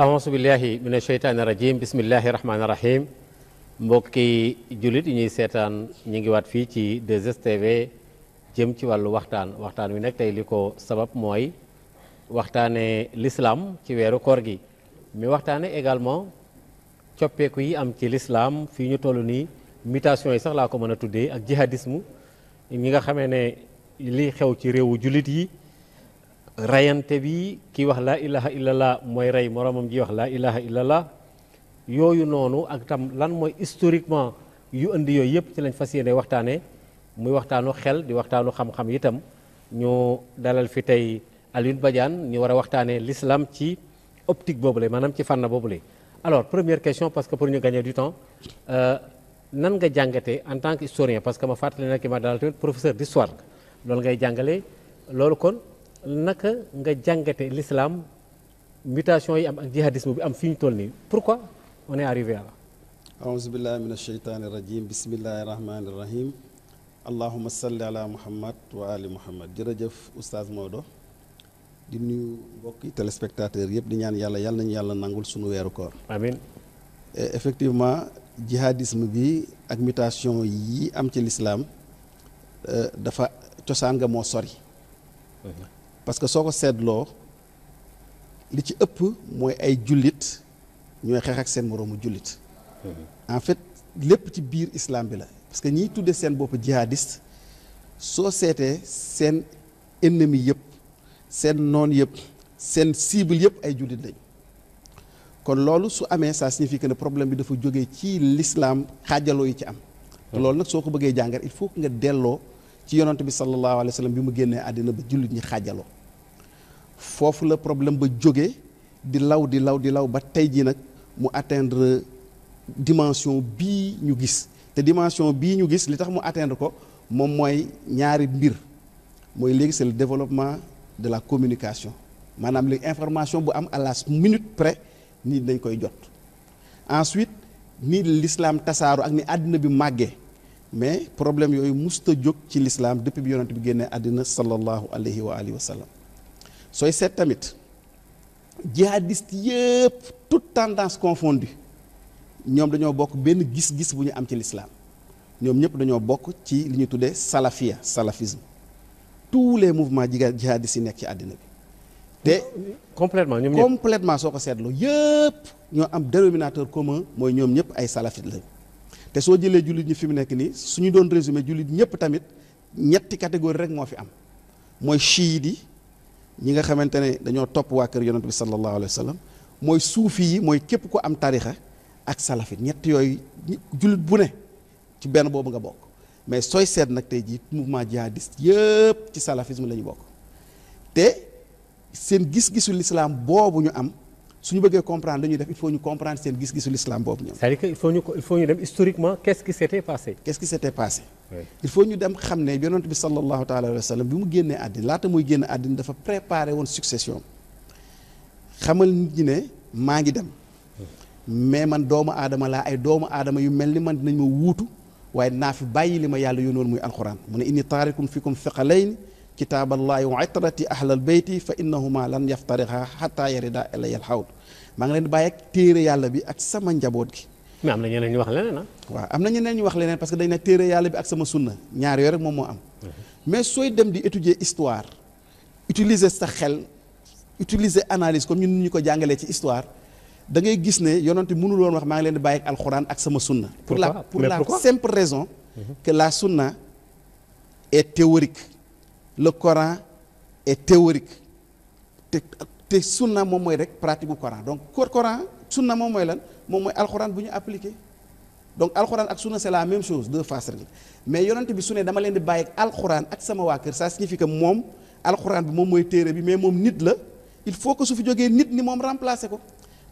ahonsu billahi mina sheytaani rajim bismillahi rahmaani rahim mbokki jullit yi ñuy seetaan ñu ngi waat fii ci 2STV jëm ci wàllu waxtaan wi nag tey li ko sabab mooy waxtaane l'islam ci weeru koor gi mais waxtaane également coppeeku yi am ci l'islam fii ñu toll nii mutation yi sax laa ko mën a tuddee ak jihadisme ñi nga xamee ne li xew ci réewu jullit yi rayante bi kii wax laa ilaha illallah mooy rey moroomam ji wax laa ilaha illallah yooyu noonu ak tam lan mooy historiquement yu indi yooyu yëpp ci lañ fas yéene waxtaane muy waxtaanu xel di waxtaanu xam-xam itam ñu dalal fi tey Alioune Badiane ñu war a waxtaane l'islam ci optique boobule maanaam ci fànn boobule. alors première question parce que pour ñu gagner du temps nan nga jàngatee en tant que historien parce que ma fàttali na ki ma dalal tamit professeur d'histoire loolu ngay jàngale loolu kon naka nga jàngate l'islam mutation yi am ak jihadisme bi am fi ñu toll nii pourquoi on est arrivé à là. aouzu billahi min asheytaani rajim bismillahi rahmani rahim allahuma salli ala muhammad wa ali muhammad jërëjëf oustaz Maodo di nuyu mbokki téléspectateurs yëpp di ñaan yàlla nañu yàlla nangul suñu weeru koor amiin. Effectivement jihadisme bi ak mutation yi am ci l'islam dafa cosaan nga moo sori parce que soo ko seetloo li ci ëpp mooy ay jullit ñooy xeex ak seen moroomu jullit en fait lépp ci biir islam bi la parce que ñiy tudde seen bopp jihadiste soo seetee seen ennemi yëpp seen noon yëpp seen cible yëpp ay jullit lañ kon loolu su amee ça signifie que ne problème bi dafa jógee ci l'islam xaajaloo yi ci am te loolu nag soo ko bëggee jàngat il faut que nga delloo ci yonent bi sallallahu alayhi wa sallam bi mu génnee àddina ba jullit ñi xaajaloo foofu la problème ba jógee di law ba tey jii nag mu atteindre dimension bii ñu gis te dimension bii ñu gis li tax mu atteindre ko moom mooy ñaari mbir mooy léegi c'est le développement de la communication maanaam léegi information bu am à la minute près nit dañ koy jot ensuite ni l'islam tasaaru ak ni àddina bi màggee mais problème yooyu musta jóg ci l'islam depuis bi yonent bi génnee àddina sallallahu alayhi wa alihi wa sallam sooy seet tamit jihadiste yëpp toute tendance confondue ñoom dañoo bokk benn gis-gis bu ñu am ci l'islam ñoom ñëpp dañoo bokk ci li ñu tuddee salafisme tous les mouvements jihadistes yi nekk ci àddina bi te complètement soo ko seetloo yëpp ñoo am dénominateur commun mooy ñoom ñëpp ay salafite lañ te soo jëlee jullit ñi fi mu nekk nii suñu doon résumé jullit ñëpp tamit ñetti catégorie rek moo fi am mooy chiite yi ñi nga xamante ne dañoo topp waa kër yonent bi sallallahu alayhi wa sallam mooy suufi yi mooy képp ko am tarixa ak salafite ñett yooyu jullit bu ne ci benn boobu nga bokk mais sooy seet nag tey jii mouvement jihadiste yëpp ci salafisme la ñu bokk te seen gis-gisu l'islam boobu ñu am suñu bëggee comprendre dañuy def il faut ñu comprendre seen gis-gisu l'islam boobu ñoom. c'est-à-dire que il faut ñu dem historiquement qu'est-ce qui s'était passé. Oui. Il faut ñu dem xam ne yonent bi sallallahu taala alayhi wa sallam bi mu génnee àddina laata muy génn àddina dafa préparé woon succession xamal nit ñi ne maa ngi dem mais man doomu aadama laa ay doomu aadama yu mel ni man dinañ ma wuutu waaye naa fi bàyyi li ma yàlla yónnoon muy alquran mu ne inni taarikum fikum thiqalayn kitaaballahi wa itrati ahlal beyti fa innahuma lan yaftariqa hatta yarida ilayya al-hawd maa ngi leen di bàyyi ak téere yàlla bi ak sama njaboot gi. mais am na ñeneen ñu wax leneen ah. waaw am na ñeneen ñu wax leneen parce que dañ ne téere yàlla bi ak sama sunna ñaar yooyu rek moom moo am. mais sooy dem di étudier histoire utiliser sa xel utiliser analyse comme ñun ñu ko jàngalee ci histoire da ngay gis ne yonent mënul woon wax maa ngi leen di bàyyi ak alxuraan ak sama sunna. pour la simple raison. que la sunna est théorique. Le Coran est théorique te sunna moom mooy rek pratique bu Coran donc Coran sunna moom mooy lan moom mooy alxuraan bu ñu appliqué donc alxuraan ak sunna c'est la même chose deux faces rek mais yonent bi su ne dama leen di bàyyi ak alxuraan ak sama waa kër ça signifie que moom alxuraan bi moom mooy téere bi mais moom nit la il faut que su fi jógee nit ni moom remplacer ko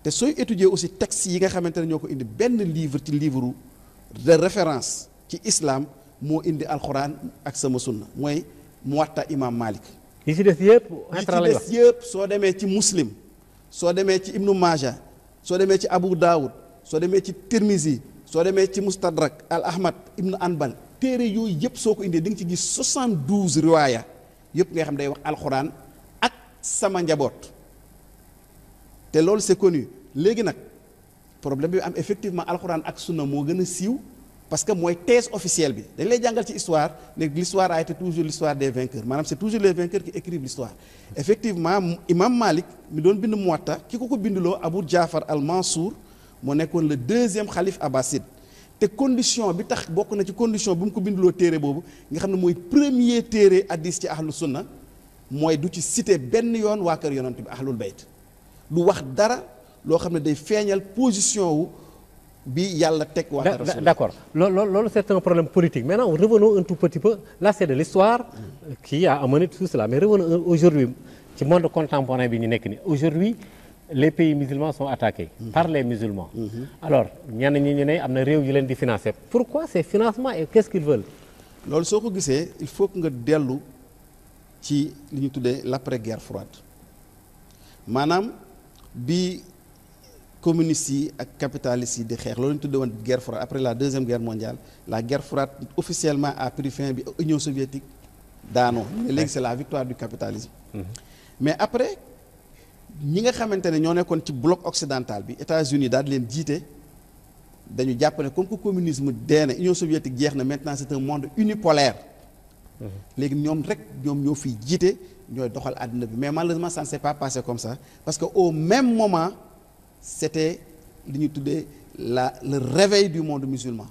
te sooy étudier aussi textes yi nga xamante ne ñoo ko indi benn livre ci livre de référence ci islam moo indi alxuraan ak sama sunna mooy Muwatta Imam Malik. yi ci des yëpp soo demee ci Muslim soo demee ci Ibnu Maaja soo demee ci Abu Daawud soo demee ci Tirmizi soo demee ci Mustadrak al Ahmad Ibnu Anbal téere yooyu yëpp soo ko indee di nga ci gis 72 riwaaya yëpp ngay xam day wax alxuraan ak sama njaboot te loolu c'est connu léegi nag problème bi am effectivement alxuraan ak sunna moo gën a siiw parce que mooy thèse officielle bi dañ lay jàngal ci histoire ne l'histoire a été toujours l'histoire des vainqueurs maanaam c'est toujours les vainqueurs qui écrivent l'histoire effectivement imam Malik mi doon bind Muwatta ki ko binduloo Abu Jaafar al Mansour moo nekkoon le deuxième xalif abbasside te condition bi tax bokk na ci condition bi mu ko binduloo téere boobu nga xam ne mooy premier téere hadis ci ahlu sunna mooy du ci cité benn yoon waa kër yonent bi ahlul bayt du wax dara loo xam ne day feeñal position wu bi yàlla teg waa kër rasul. D'accord loolu c'est un problème politique maintenant revenons un tout petit peu là c'est de l'histoire qui a amené tout cela mais revenons aujourd'hui ci monde contemporain bi ñu nekk ni aujourd'hui les pays musulmans sont attaqués par les musulmans alors ñenn ñi ñu ne am na réew yu leen di financer pourquoi ces financements et qu'est-ce qu'ils veulent loolu soo ko gisee il faut que nga dellu ci li ñu tuddee l'après-guerre froide maanaam bi communistes yi ak capitalistes yi di xeex loolu ñu tuddee woon guerre froide après la deuxième guerre mondiale la guerre froide officiellement a pris fin bi Union soviétique daanoo mais léegi c'est la victoire du capitalisme mais après ñi nga xamante ne ñoo nekkoon ci bloc occidental bi États-Unis daal di leen jiite dañu jàpp ne comme que communisme dee na Union soviétique jeex na maintenant c'est un monde unipolaire léegi ñoom rek ñoom ñoo fiy jiite ñooy doxal àddina bi mais malheureusement ça ne s'est pas passé comme ça parce que au même moment c'était li ñu tuddee le réveil du monde musulman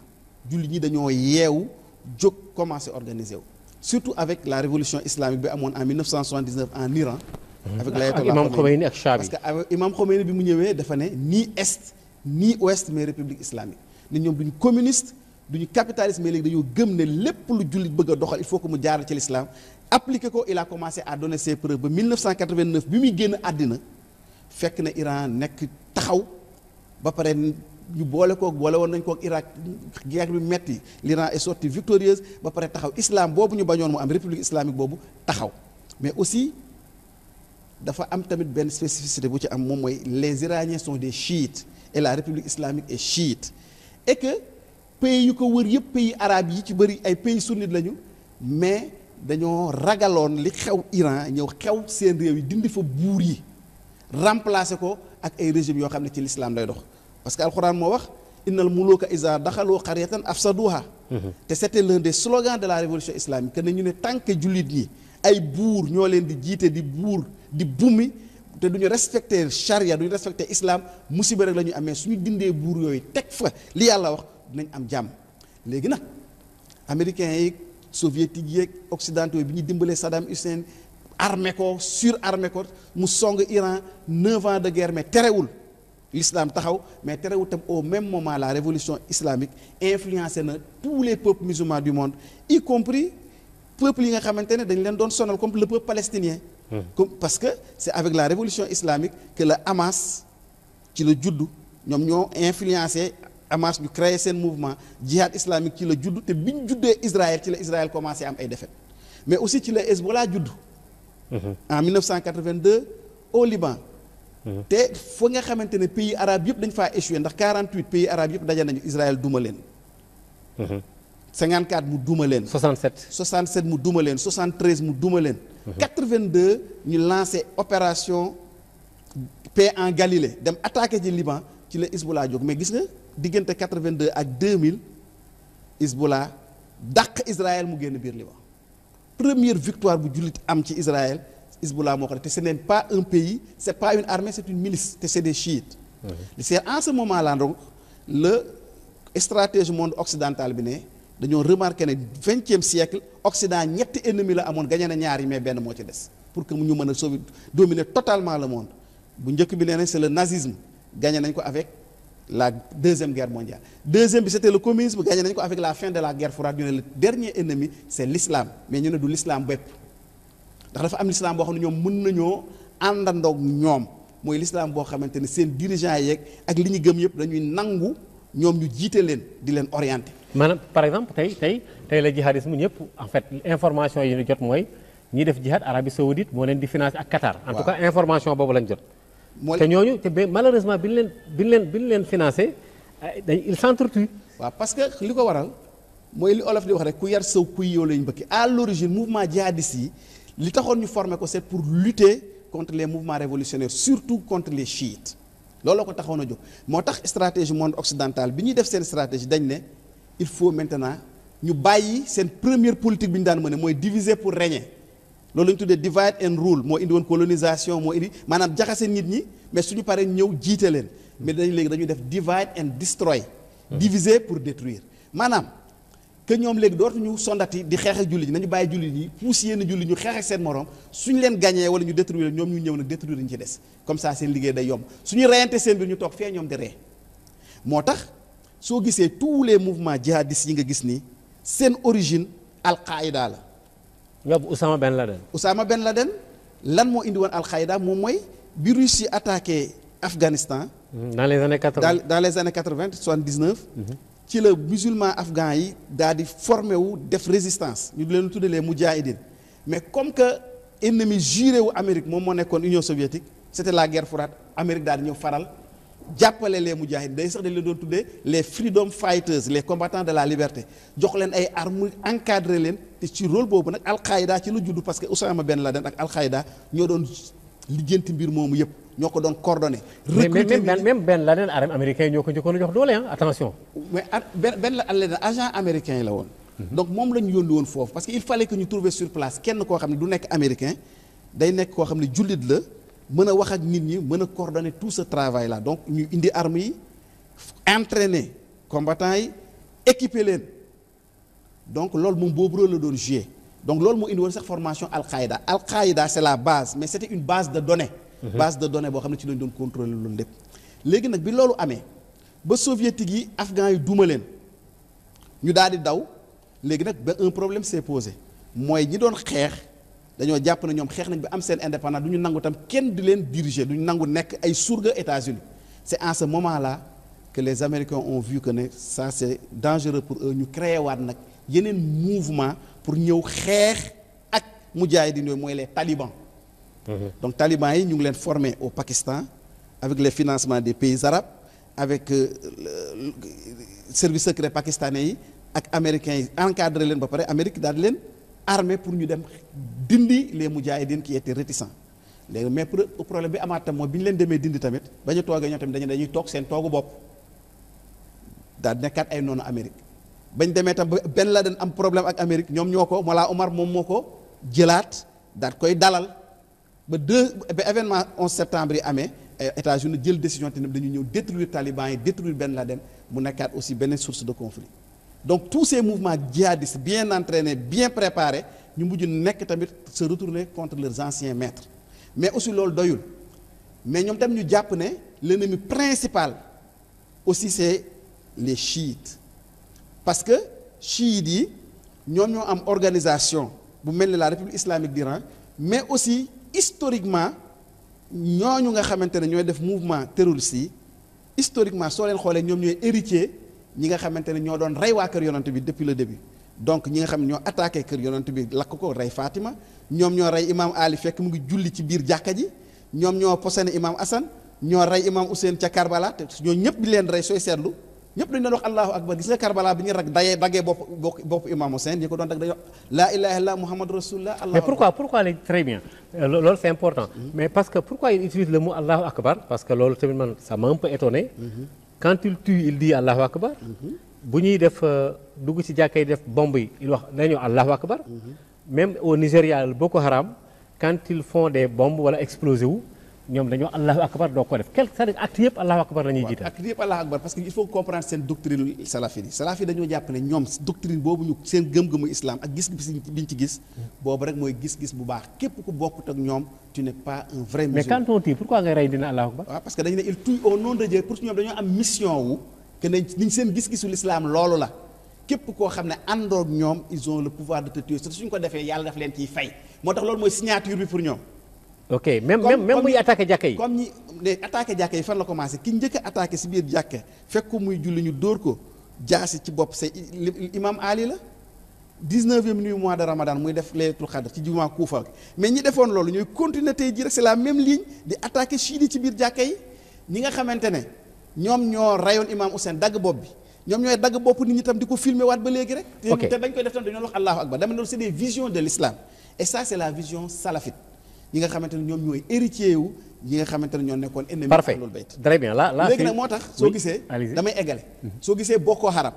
jullit ñi dañoo yeewu jóg commencer organiser wu surtout avec la révolution islamique bi amoon en 1979 en Iran avec l'ayatollah Imam Khomeini ak Shah bi parce que Imam Khomeini bi mu ñëwee dafa ne ni est ni ouest mais république islamique ne ñoom duñu communiste duñu capitaliste mais léegi dañoo gëm ne lépp lu jullit bëgg a doxal il faut que mu jaar ci l'islam appliquer ko il a commencé à donner ses preuves ba 1989 bi muy génn àddina fekk na Iran nekk taxaw ba pare ñu boole woon nañ kook Irak guerre bi metti l'Iran est sorti victorieuse ba pare taxaw islam boobu ñu bañoon mu am république islamique boobu taxaw mais aussi dafa am tamit benn spécificité bu ci am moom mooy les Iraniens sont des chiites et la république islamique est chiite et que pays yu ko wër yëpp pays arabes yi ci bëri ay pays sunnites lañu mais dañoo ragaloon li xew Iran ñëw xew seen réew yi dindi fa buur yi remplacer ko ak ay régimes yoo xam ne ci l'islam lay dox parce que alxuraan moo wax innal muluka iza daxalu qaryatan afsaduha te c'était l'un des slogans de la révolution islamique que ne ñu ne tant que jullit ñi ay buur ñoo leen di jiite di buur di bumi te duñu respecter charia duñu respecter islam musiba rek la ñu amee suñu dindee buur yooyu teg fa li yàlla wax dinañ am jàmm léegi nag américains yi soviétiques yeeg occidentaux bi ñu dimbalee Saddam Hussein armé ko surarmé ko mu song Iran 9 ans de guerre mais terewul l'islam taxaw mais terewul tam au même moment la révolution islamique influencé na tous les peuples musulmans du monde y compris peuples yi nga xamante ne dañ leen doon sonal comme le peuple palestinien comme parce que c'est avec la révolution islamique que le Hamas ci la juddu ñoom ñoo influencé Hamas ñu créé seen mouvement jihad islamique ci la juddu te biñ juddee Israël ci la Israël commencé am ay défaites mais aussi ci la Hezbollah juddu en 1982 au Liban te foo nga xamante ne pays arabes yëpp dañ faa échoué ndax 48 pays arabes yëpp daje nañu Israël duma leen 54 mu duma leen 67 mu duma leen 73 mu duma leen 82 ñu lancé opération paix en Galilée dem attaqué ci Liban ci la Hezbollah jóg mais gis nga diggante 82 ak 2000 Hezbollah dàq Israël mu génn biir Liban première victoire bu jullit am ci Israël Hezbollah moo ko def te ce n'est pas un pays c'est pas une armée c'est une milice te c'est des chiites c'est en ce moment là donc le stratégie monde occidental bi ne dañoo remarqué ne 20e siècle Occident ñetti ennemi la amoon gagné na ñaar yi mais benn moo ci des pour que ñu mën a sauver dominer totalement le monde bu njëkk bi nee nañ c'est le nazisme gagné nañ ko avec la deuxième guerre mondiale deuxième bi c'était le communisme gagné nañ ko avec la fin de la guerre froide ñu ne le dernier ennemi c'est l'islam mais ñu ne du l'islam bépp ndax dafa am l'islam boo xam ne ñoom mën nañoo àndandoog ñoom mooy l'islam boo xamante ne seen dirigeants yeeg ak li ñu gëm yëpp dañuy nangu ñoom ñu jiite leen di leen orienter. maanaam par exemple tey la jihadisme ñëpp en fait information yi ñu jot mooy ñi def jihad Arabie Saoudite moo leen di financer ak Qatar. en tout cas information boobu lañ jot. te ñooñu te malheureusement bi ñu leen financé il s'entretue. waaw parce que li ko waral mooy li olof di wax rek ku yar sëw kuy yow lañ bëgg à l'origine mouvement djihadiste yi li taxoon ñu former ko c'est pour lutter contre les mouvements révolutionnaires surtout contre les chiites looloo ko taxoon a jóg moo tax stratégie monde occidental bi ñuy def seen stratégie dañ ne il faut maintenant ñu bàyyi seen première politique bi ñu daan mën ne mooy diviser pour régner loolu la ñu tuddee divide and rule moo indi woon colonisation moo indi maanaam jaxase nit ñi mais suñu paree ñëw jiite leen mais léegi dañuy def divide and destroy diviser pour détruire maanaam que ñoom léegi dootuñu sondati di xeex ak jullit ñi nañu bàyyi jullit yi pousse yenn jullit ñu xeex ak seen morom suñu leen gagné wala ñu détruire ñoom ñu ñëw nag détruire ñu ci des comme ça seen liggéey day yomb suñu reyante seen biir ñu toog fee ñoom di ree moo tax soo gisee tous les mouvements djihadistes yi nga gis nii seen origine al-Qaïda la. nga Oussama Ben Laden. Oussama Ben Laden lan moo indi woon al-Qaïda moom mooy bi Russie attaqué Afghanistan. dans les années 80 dans les années 80 79. ci la musulman afghan yi daal di formé wu def résistance ñu leen tuddee les Moudjahidine mais comme que ennemi juré wu Amérique moom moo nekkoon Union soviétique c'était la guerre froide Amérique daal di ñëw faral jàppale les Moudjahidine day sax dañ leen doon tuddee les freedom fighters les combattants de la liberté jox leen ay armes encadré leen te ci rôle boobu nag Al-Qaïda ci la judd parce que Oussama Ben Laden ak Al-Qaïda ñoo doon lijjanti mbir moomu yëpp ñoo ko doon coordonné. même Ben Laden armée américain yi ñoo ko njëkkoon a jox doole attention. mais Ben Laden agent américain yi la woon. donc moom la ñu yónni woon foofu parce que il fallait que ñu trouver sur place kenn koo xam ne du nekk américain day nekk koo xam ne jullit la mën a wax ak nit ñi mën a coordonner tout ce travail là donc ñu indi armes yi entraîner combattants yi équiper leen donc loolu moom boobu rôle la doon jouer donc loolu moo indi woon sax formation Al-Qaïda Al-Qaïda c'est la base mais c'était une base de données. base de données boo xam ne ci lañ doon contrôler loolu lépp léegi nag bi loolu amee ba soviétique yi afghans yi duma leen ñu daal di daw léegi nag ba un problème s'est posé mooy ñi doon xeex dañoo jàpp ne ñoom xeex nañ ba am seen indépendance du ñu nangu tam kenn di leen diriger du ñu nangu nekk ay surga États-Unis c'est en ce moment-là que les Américains ont vu que ne ça c'est dangereux pour eux ñu créé waat nag yeneen mouvement pour ñëw xeex ak mujahidin yooyu mooy les talibans. donc talibans yi ñu ngi leen formé au Pakistan avec les financements des pays arabes avec service secret pakistanais yi ak américains yi encadré leen ba pare Amérique daal di leen armé pour ñu dem dindi les mujahidines qui étaient réticents léegi mais problème bi amaat tam mooy bi ñu leen demee dindi tamit ba ñu toogee ñoo tamit dañuy toog seen toogu bopp daal di nekkaat ay noonu Amérique bañ demee tam ba Ben Laden am problème ak Amérique ñoom ñoo ko Mollah Omar moom moo ko jëlaat daal koy dalal. ba événement 11 septembre yi amee États-Unis jël décision te ne dañu ñëw détruire talibans yi détruire Ben Laden mu nekkaat aussi beneen source de conflit donc tous ces mouvements djihadistes bien entraînés bien préparés ñu mujj nekk tamit se retourner contre leurs anciens maîtres mais aussi loolu doyul mais ñoom tam ñu jàpp ne l'ennemi principal aussi c'est les chiites parce que chiites yi ñoom ñoo am organisation bu mel ni la République islamique d'Iran mais aussi historiquement ñooñu nga xamante ne ñooy def mouvement terroriste yi historiquement soo leen xoolee ñoom ñooy héritier ñi nga xamante ne ñoo doon rey waa kër yonent bi depuis le début donc ñi nga xam ne ñoo attaqué kër yonent bi lakk ko rey Fatima ñoom ñoo rey imam Ali fekk mu ngi julli ci biir jàkka ji ñoom ñoo posséné imam Hassan ñoo rey imam Hussein ca Karbala te ñoo ñëpp di leen rey sooy seetlu ñëpp dañu doon wax allahu akbar gis nga Karbala bi ñu rag daggee bopp imam Hussein ñi ko doon dag dañoo laa ilaha illallah muhammadu rasulullah allahu mais pourquoi très bien loolu c'est important mais parce que pourquoi il utilise le mot allahu akbar parce que loolu tamit man ça m'a un peu étonné quand il tue il dit allahu akbar bu ñuy def dugg ci jàkka yi def bombe yi il wax dañoo allahu akbar même au Nigeria Boko Haram quand ils font des bombes wala explosé wu ñoom dañoo allahu akbar doo ko def c'est-à-dire acte yëpp allahu akbar la ñuy jiital acte yëpp allahu akbar parce que il faut comprendre seen doctrine salafide yi salafide dañoo jàpp ne ñoom doctrine boobu ñu seen gëm-gëmu islam ak gis biñ ci gis boobu rek mooy gis-gis bu baax képp ku bokkut ak ñoom tu n'es pas un vrai musulman. mais quand on tue pourquoi ngay rey dina allahu akbar waaw parce que dañu ne il tue au nom de Dieu pour ñoom dañoo am mission wu que niñ seen gis-gisu l'islam loolu la képp koo xam ne àndoog ñoom ils ont le pouvoir de te tuer suñ ko defee yàlla daf leen ciy fay moo tax loolu mooy signature bi pour ñoom. ok même muy attaqué jàkka yi. comme ñi attaqué jàkka yi fan la commencé ki njëkk a attaqué si biir jàkka fekk ko muy julli ñu dóor ko jaasi ci bopp c'est imam Ali la 19e nuit mois de Ramadan muy def laylatul qadr ci jumaa Kuufa mais ñi defoon loolu ñooy continuer tey jii rek c'est la même ligne di attaqué chiite ci biir jàkka yi ñi nga xamante ne ñoom ñoo rayoon imam Hussein dagg bopp bi ñoom ñooy dagg bopp nit ñi tam di ko filmer waat ba léegi rek. te bañ koy def tam dañoo wax allahu akbar dama ne c'est des visions de l'islam et ça c'est la vision salafite yi nga xamante ne ñoom ñooy héritier wu yi nga xamante ne ñoo nekkoon ennemi parfait ahlul bayt. très bien là léegi nag moo tax soo gisee damay eggale soo gisee Boko Haram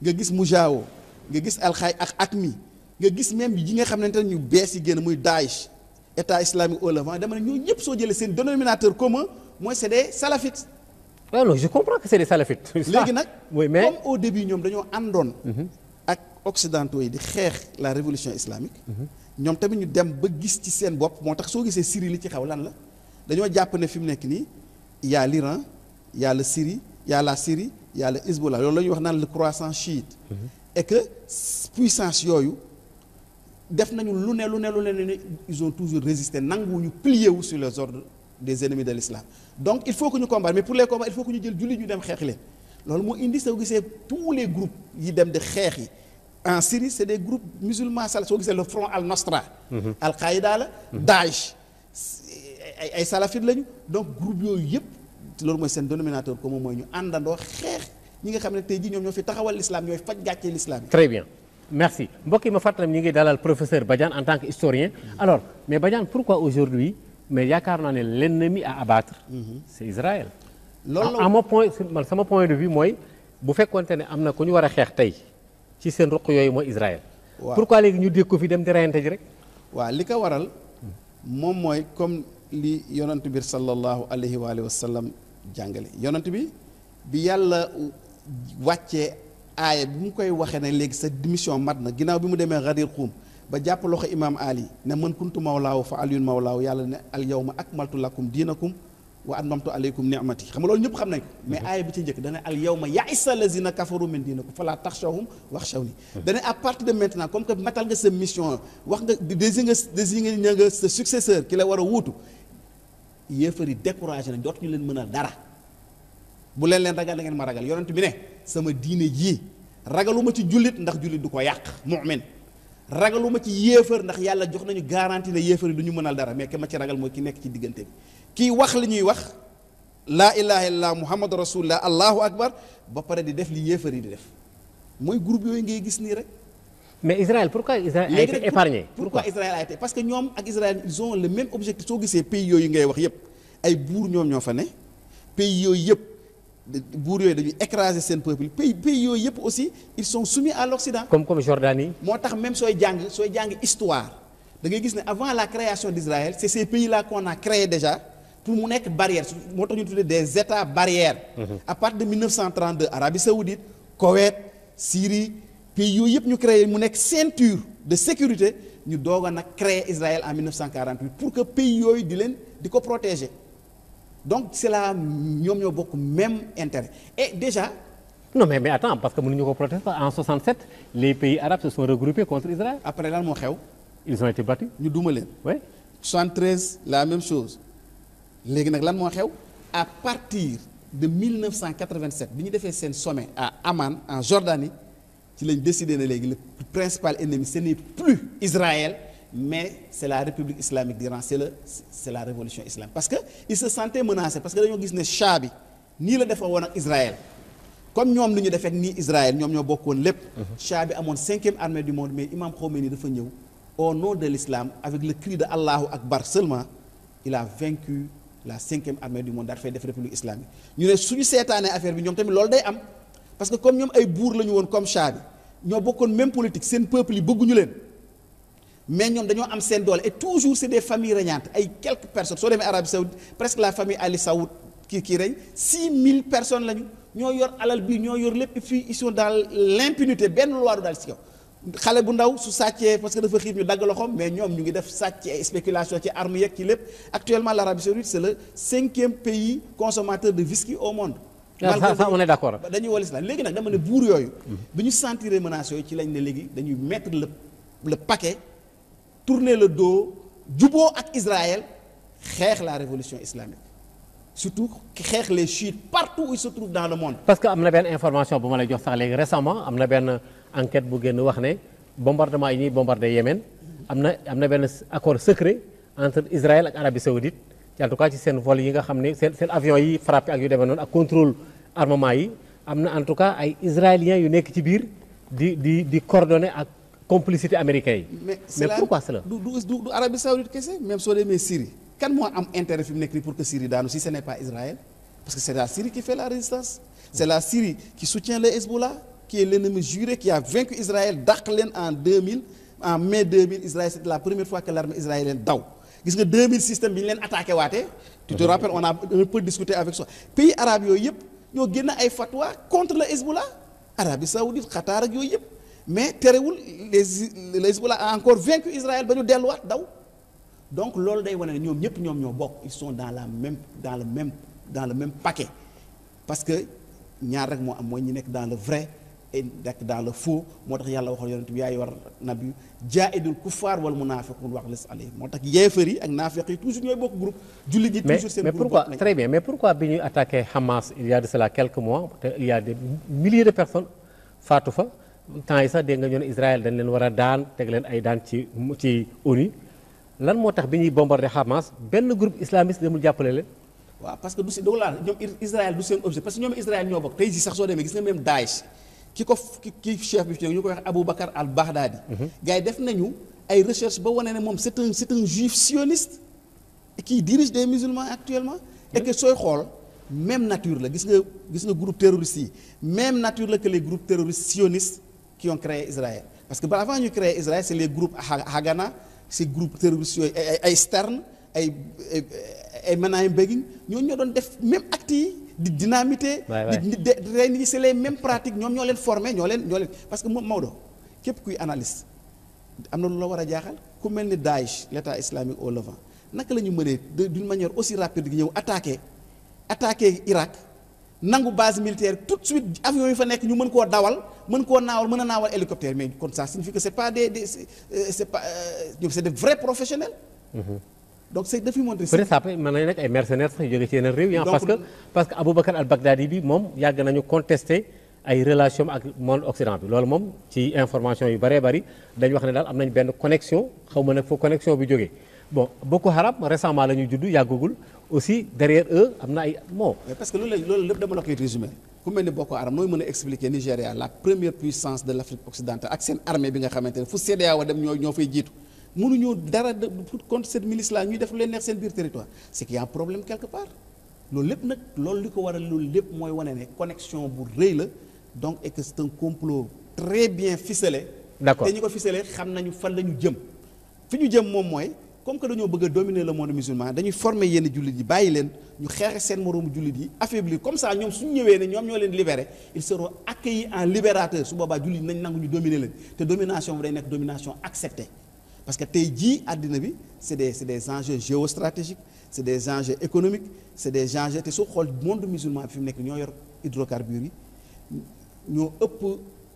nga gis Mujao nga gis alxaay ak AQMI nga gis même yi nga xamante ne ñu bees yi génn muy Daesh état islamique au Levant dama ne ñoo ñëpp soo jëlee seen dénominateur commun mooy c'est des salafites. waaw non je comprends que c'est des salafites. léegi nag oui, mais comme au début ñoom dañoo àndoon ak occidentaux yi di xeex la révolution islamique ñoom tamit ñu dem ba gis ci seen bopp moo tax soo gisee Syrie li ci xaw lan la dañoo jàpp ne fi mu nekk nii y a l'Iran y a le Syrie y a la Syrie y a le Hezbollah loolu la ñuy wax naan le croissant chiite et que puissance yooyu def nañu lu ne ils ont toujours résisté nanguwuñu plié wu sur les ordres des ennemis de l'islam donc il faut que ñu combattre mais pour les combats il faut que ñu jël jullit ñu dem xeex leen loolu moo indi soo gisee tous les groupes yi dem di xeex yi en Syrie c'est des groupes musulmans soo gisee le front al-Nosra al-Qaïda la Daesh ay salafit lañu donc groupe yooyu yëpp loolu mooy seen dénominateur commun mooy ñu àndandoo xeex ñi nga xam ne tey jii ñoom ñoo fi taxawal l'islam ñooy faj gàccee l'islam. très bien merci mbokk yi ma fàttali ñu ngi dalal professeur Badiane en tant que historien alors mais Badiane pourquoi aujourd'hui mais yaakaar naa ne l'ennemi à abattre c'est Israël. loolu à mon point man sama point de vue mooy bu fekkonte ne am na ku ñu war a xeex tey ci seen ruq yooyu mooy Israël. waaw pourquoi léegi ñu dégg ko fi dem di reyante ji rek. waaw li ko waral moom mooy comme li yonent bi sallallahu alayhi wa sallam jàngale yonent bi yàlla wàccee aaya bi mu koy waxee ne léegi sa mission mat na ginnaaw bi mu demee Ghadir Khoum ba jàpp loxo imaam Ali ne man kuntu mawlaahu fa aliyun mawlaahu yàlla ne al yawma akmaltu lakum diinakum wa atmamtu alaykum ni'mati xam nga loolu ñëpp xam nañ ko mais aaya bi ci njëkk dana al yawma ya'isa lazina kafaru min diinakum fala taxshawhum waxshawni dana à partir de maintenant comme que matal nga sa mission wax nga désigné nga sa successeur ki la war a wuutu yéefar yi découragé nañ dootuñu leen mënal dara bu leen ragal da ngeen ma ragal yonent bi ne sama diine jii ragaluma ci jullit ndax jullit du ko yàq mu'min ragaluma ci yéefar ndax yàlla jox nañu garantie ne yéefar yi du ñu mënal dara mais ki ma ci ragal mooy ki nekk ci diggante bi kii wax li ñuy wax laa ilaha illallah muhammadu rasulullah allahu akbar ba pare di def li yéefar yi di def mooy groupe yooyu ngay gis nii rek. mais Israël pourquoi Israël a été épargné. pourquoi Israël a été parce que ñoom ak Israël ils ont le même objectif soo gisee pays yooyu ngay wax yépp ay buur ñoom ñoo fa ne pays yooyu yépp buur yooyu dañuy écraser seen peuple pays yooyu yépp aussi ils sont soumis à l'Occident. comme Jordanie. moo tax même sooy jàng histoire da ngay gis ne avant la création d'Israël c'est ces pays-là qu'on a créé déjà pour mu nekk barrière moo tax ñu tuddee des états barrières. à partir de 1932 Arabie Saoudite Koweït Syrie pays yooyu yëpp ñu créé mu nekk ceinture de sécurité ñu doog a nag créer Israël en 1948 pour que pays yooyu di ko protéger donc c'est là ñoom ñoo bokk même intérêt et déjà. non mais attends parce que mënuñu ko protéger en 67 les pays arabes se sont regroupés contre Israël. après lan moo xew. ils ont été battus. ñu duma leen. oui 73 la même chose léegi nag lan moo xew à partir de 1987 bi ñu defee seen sommet à Amman en Jordanie ci lañ décidé ne léegi le principal ennemi ce n'est plus Israël mais c'est la République islamique d'Iran c'est la révolution islamique parce que ils se sentaient menacés parce que dañoo gis ne Shah bi nii la defa woon ak Israël comme ñoom li ñu defee nii Israël ñoom ñoo bokkoon lépp. Shah bi amoon 5e armée du monde mais Imam Khomeini dafa ñëw. au nom de l'islam avec le cri de Allahu Akbar seulement il a vaincu la 5e armée du monde daal fay def république islamique ñu ne suñu seetaanee affaire bi ñoom tamit loolu day am parce que comme ñoom ay buur la ñu woon comme Shah bi ñoo bokkoon même politique seen peuple yi bëgguñu leen mais ñoom dañoo am seen doole et toujours c'est des familles régnantes ay quelques personnes soo demee Arabie Saoudite presque la famille Ali Saoud kii règne 6000 personnes lañu ñoo yor alal bi ñoo yor lépp fii ils sont dans l'impunité benn loi du daal ci kaw xale bu ndaw su sàccee parce que dafa xiif ñu dagg loxoom mais ñoom ñu ngi def sàcc ay spéculation ci armes yeeg ci lépp actuellement l'Arabie Saoudite c'est le 5e pays consommateur de whisky au monde. ça on est d'accord. dañuy wol islam léegi nag dama ne buur yooyu. bi ñu sentir menaces yooyu ci lañ ne léegi dañuy mettre le paquet tourner le dos juboo ak Israël xeex la révolution islamique surtout xeex les chiites partout où ils se trouvent dans le monde. parce que am na benn information bu ma lay jox sax léegi récemment am na benn enquête bu génn wax ne bombardement yi ñuy bombardé Yémen am na benn accord secret entre Israël ak Arabie Saoudite en tout cas ci seen vol yi nga xam ne seen avion yi frappé ak yu demee noonu ak contrôle armement yi am na en tout cas ay israéliens yu nekk ci biir di coordonner ak complicité américain yi. mais pourquoi cela. du Arabie Saoudite kese même soo demee Syrie kan moo am intérêt fi mu nekk nii pour que Syrie daanu si ce n'est pas Israël parce que c'est la Syrie qui fait la résistance c'est la Syrie qui soutient le Hezbollah qui est l'ennemi juré qui a vaincu Israël dàq leen en mai 2000 Israël c'était la première fois que l'armée israélienne daw gis nga 2000 système bi ñu leen attaqué waatee. tu te rappelles on a un peu discuté avec ça pays arabes yooyu yëpp ñoo génn ay fatwa contre le Hezbollah Arabie Saoudite Qatar ak yooyu yëpp mais terewul le Hezbollah a encore vaincu Israël ba ñu delluwaat daw donc loolu day wane ne ñoom ñëpp ñoom ñoo bokk ils sont dans le même paquet parce que ñaar rek moo am mooy ñi nekk dans le vrai et nekk dans le faux moo tax yàlla waxoon yonent bi yaay war nabi jaahidul kuffaar wal munaafiquun waghluz alayhim moo tax yéefar yi ak naafiq yi toujours ñooy bokk groupe jullit ñi toujours seen groupe pourquoi très bien mais pourquoi bi ñuy attaqué Hamas il y a de cela quelques mois te il y a des milliers de personnes faatu fa temps yi sax dégg nga ñu ne Israël dañ leen war a daan teg leen ay daan ci ONU lan moo tax bi ñuy bombardé Hamas benn groupe islamiste demul jàppale leen. waaw parce que du si doo laal ñoom Israël du seen objet parce que ñoom Israël ñoo bokk tey jii sax soo demee gis nga même Daesh ki chef bi fi ñu koy wax Abou Bakar al-Baghdadi. gars yi def nañu ay recherche ba wane ne moom c'est un juif sioniste qui dirige des musulmans actuellement. et que sooy xool même nature la gis nga groupe terroriste yi même nature la que les groupes terroristes sionistes qui ont créé Israël parce que ba avant ñu créer Israël c'est les groupes Haganah ces groupes terroristes yooyu ay Stern ay Menachem Begin ñoo doon def même actes yi di dynamiter. di rey nit ñi c'est les mêmes pratiques ñoom ñoo leen formé ñoo leen parce que moom Maodo képp kuy analyste am na lu la war a jaaxal ku mel ni Daesh l'état islamique au Levant naka la ñu mënee d'une manière aussi rapide gi ñëw attaquer Irak nangu base militaire tout de suite avions yi fa nekk ñu mën koo dawal mën koo naawal mën a naawal hélicoptère mais kon ça signifie que c'est pas c'est pas ñoom c'est des vrais professionnels. donc c'est dafay montrer. peut-être ça peut mën nañu nekk ay mercenaires sax yu jóge ci yeneen réew yi. parce que Aboubacar al-Baghdadi bi moom yàgg nañu contester ay relations ak monde occident bi loolu moom ci information yu bëree bëri dañu wax ne daal am nañ benn connexion xaw ma nag foo connexion bi jógee bon Boko Haram récemment la ñu judd yàggagul aussi derrière eux am na ay mots. mais parce que loolu lépp dama la koy résumer ku mel ni Boko Haram nooy mën a expliquer Nigéria la première puissance de l'Afrique occidentale ak seen armée bi nga xamante ne fu CEDEAO dem ñoo fay jiitu. mënuñoo dara contre cette milice là ñuy def lu leen neex seen biir territoire c'est qu'il y a un problème quelque part loolu lépp nag loolu li ko waral loolu lépp mooy wane ne connexion bu rëy la donc et que c'est un complot très bien ficelé. d'accord te ñi ko ficelé xam nañu fan la ñu jëm fi ñu jëm moom mooy comme que dañoo bëgg a dominer le monde musulman dañuy former yenn jullit yi bàyyi leen ñu xeexe seen moroomu jullit yi affaiblir comme ça ñoom suñu ñëwee ne ñoom ñoo leen libérer ils seront accueillis en libérateurs su boobaa jullit nañ nangu ñu dominer leen te domination bi day nekk domination acceptée. parce que tey jii àddina bi c'est des enjeux géostratégiques c'est des enjeux économiques c'est des enjeux te soo xool monde musulman bi fi mu nekk ñoo yor hydrocarbures yi ñoo ëpp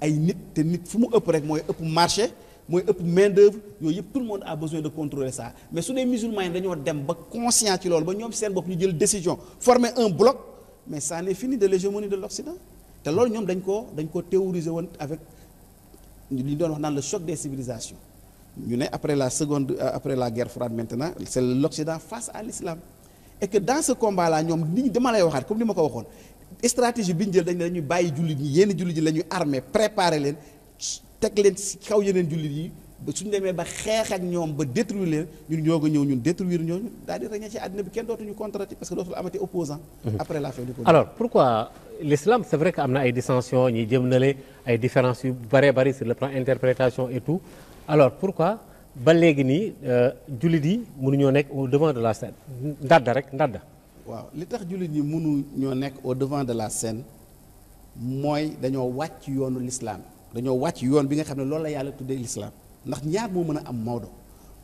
ay nit te nit fu mu ëpp rek mooy ëpp marché mooy ëpp main d'œuvre yooyu yëpp tout le monde a besoin de contrôler ça mais su dee musulmans yi dañoo dem ba conscient ci loolu ba ñoom seen bopp ñu jël décision former un bloc mais ça n'est fini de l'hégémonie de l'Occident te loolu ñoom dañ ko théoriser woon avec li ñu doon wax naan le choc des civilisations ñu ne après la guerre froide maintenant c'est l'Occident face à l'islam et que dans ce combat là ñoom li dama lay waxaat comme ni ma ko waxoon stratégie bi ñu jël dañ ne dañuy bàyyi jullit ñi yenn jullit yi la ñuy armer préparer leen teg leen ci kaw yeneen jullit yi ba suñu demee ba xeex ak ñoom ba détruire leen ñun ñoo ko ñëw ñun détruire ñooñu daal di régner ci àddina bi kenn dootuñu contrati parce que dootul amati opposant après la fin du combat. alors pourquoi l'islam c'est vrai que am na ay dissensions ñi jëm na le ay différences yu bëree bëri sur le plan interprétation et tout alors pourquoi ba léegi nii jullit yi mënuñoo nekk au devant de la scène ndadda waaw li tax jullit ñi mënuñoo nekk au devant de la scène mooy dañoo wàcc yoonu l'islam dañoo wàcc yoon bi nga xam ne loolu la yàlla tuddee l'islam ndax ñaar moo mën a am Maodo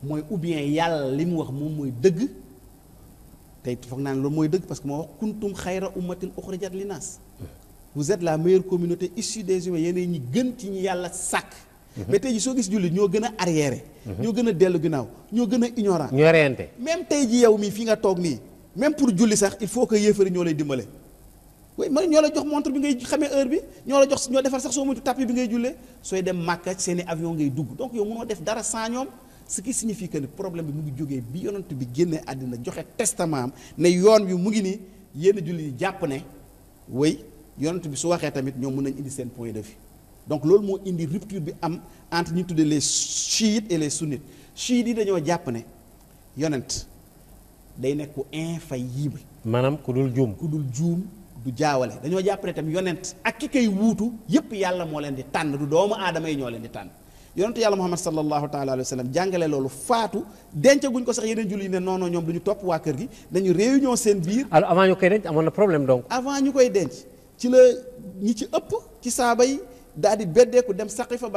mooy ou bien yàlla li mu wax moom mooy dëgg tey foog naa ne loolu mooy dëgg parce que moo wax kuntum xayra ummatin uxrijat linnaas vous êtes la meilleure communauté issue des humains yéen ñi gën ci ñi yàlla sàkk. mais tey jii soo gis jullit ñoo gën a arriéré. ñoo gën a dellu ginnaaw ñoo gën a ignorant. ñoo reyante même tey jii yow mii fi nga toog nii même pour julli sax il faut que yéefari ñoo lay dimbale. oui man ñoo la jox montre bi ngay xamee heure bi ñoo defar sax soo moytu tapis bi ngay jullee sooy dem Makka seeni avion ngay dugg donc yow mënoo def dara sans ñoom ce qui signifie que ne problème bi mu ngi jógee bi yonent bi génnee àddina joxe testament am ne yoon bi mu ngi nii yenn jullit yi jàpp ne oui yonent bi su waxee tamit ñoom mën nañ indi seen point de vue donc loolu moo indi rupture bi am entre ñu tuddee les chiites et les sunnites chiites yi dañoo jàpp ne yonent day nekk ku infaillible. maanaam ku dul juum. ku dul juum du jaawale dañoo jàpp ne tam yonent ak ki koy wuutu yépp yàlla moo leen di tànn du doomu aadama yi ñoo leen di tànn yonentu yàlla Muhammad sallallahu taala alayhi wa sallam jàngale loolu faatu dencaguñ ko sax yeneen julli ne non non ñoom du ñu topp waa kër gi dañu réunion seen biir. alors avant ñu koy denc amoon na problème donc. avant ñu koy denc ci la ñi ci ëpp ci saaba yi daal di beddeeku dem Saqifa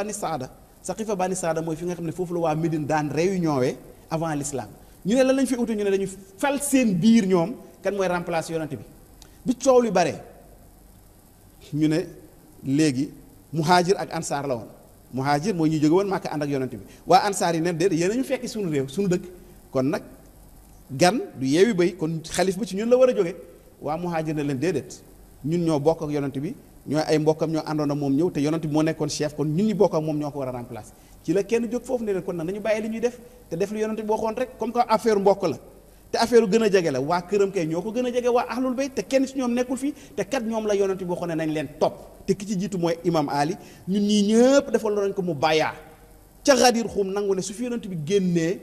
Bani Saada mooy fi nga xam ne foofu la waa Médine daan réunion we avant l'islam ñu ne lan lañ fi uti ñu ne dañu fal seen biir ñoom kan mooy remplacer yonent bi coow li bare ñu ne léegi muhaajir ak ansaar la woon muhaajir mooy ñuy jóge woon Màkka ànd ak yonent bi waa ansaar yi ne déedéet yéen a ñu fekki suñu réew suñu dëkk kon nag gan du yeewi bay kon xalif ba ci ñun la war a jóge waa muhaajir ne leen déedéet ñun ñoo bokk ak yonent bi ñooy ay mbokkam ñoo àndoon ak moom ñëw te yonent bi moo nekkoon chef kon ñun ñi bokk ak moom ñoo ko war a remplacer ci la kenn jóg foofu ne leen kon nag nañu bàyyi li ñuy def te def lu yonent bi waxoon rek comme que affaire mbokk la te affaire gën a jege la waa këram kay ñoo ko gën a jege waa ahlul bayt te kenn ci ñoom nekkul fii te kat ñoom la yonent bi waxoon ne nañ leen topp te ki ci jiitu mooy imam Ali ñun ñii ñëpp defal nañ ko mu bàyyaa ca Ghadir Khoum nangu ne su fi yonent bi génnee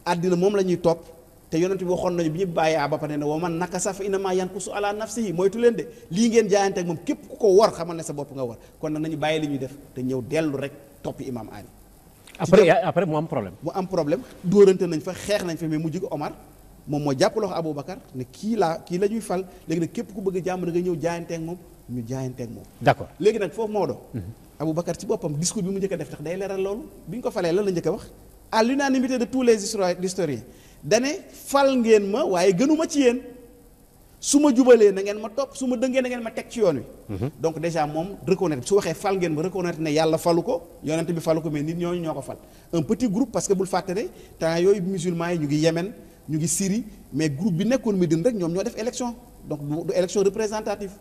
àddina moom la ñuy topp te yonent bi waxoon nañu bi ñu bàyyaa ba pare ne wa man nakasa fa innamaa yankusu ala nafsihi moytu leen de lii ngeen jaayante ak moom képp ku ko war xamal ne sa bopp nga war kon nag nañu bàyyi li ñuy def te ñëw dellu rek toppi imam Ali après mu am problème dóorante nañ fa xeex nañ fa mais mujj ko Omar moom moo jàpp loxo Aboubacar ne kii la ñuy fal léegi nag képp ku bëgg a jàmm da nga ñëw jaayanteeg moom ñu jaayanteeg moom. d'accord léegi nag foofu Maodo. Aboubacar ci boppam discours bi mu njëkk a def tax day leeral loolu bi ñu ko falee lan la njëkk a wax à l'unanimité de tous les historiens dane fal ngeen ma waaye gënuma ci yéen su ma jubalee na ngeen ma topp su ma dëngee na ngeen ma teg ci yoon wi. donc déjà moom reconnaître su waxee fal ngeen ma reconnaître ne yàlla falu ko yonent bi falu ko mais nit ñooñu ñoo ko fal un petit groupe parce que bul fàtte ne temps yooyu musulmans yi ñu ngi Yémen ñu ngi Syrie mais groupe bi nekkoon Médine rek ñoom ñoo def élection donc du élection représentative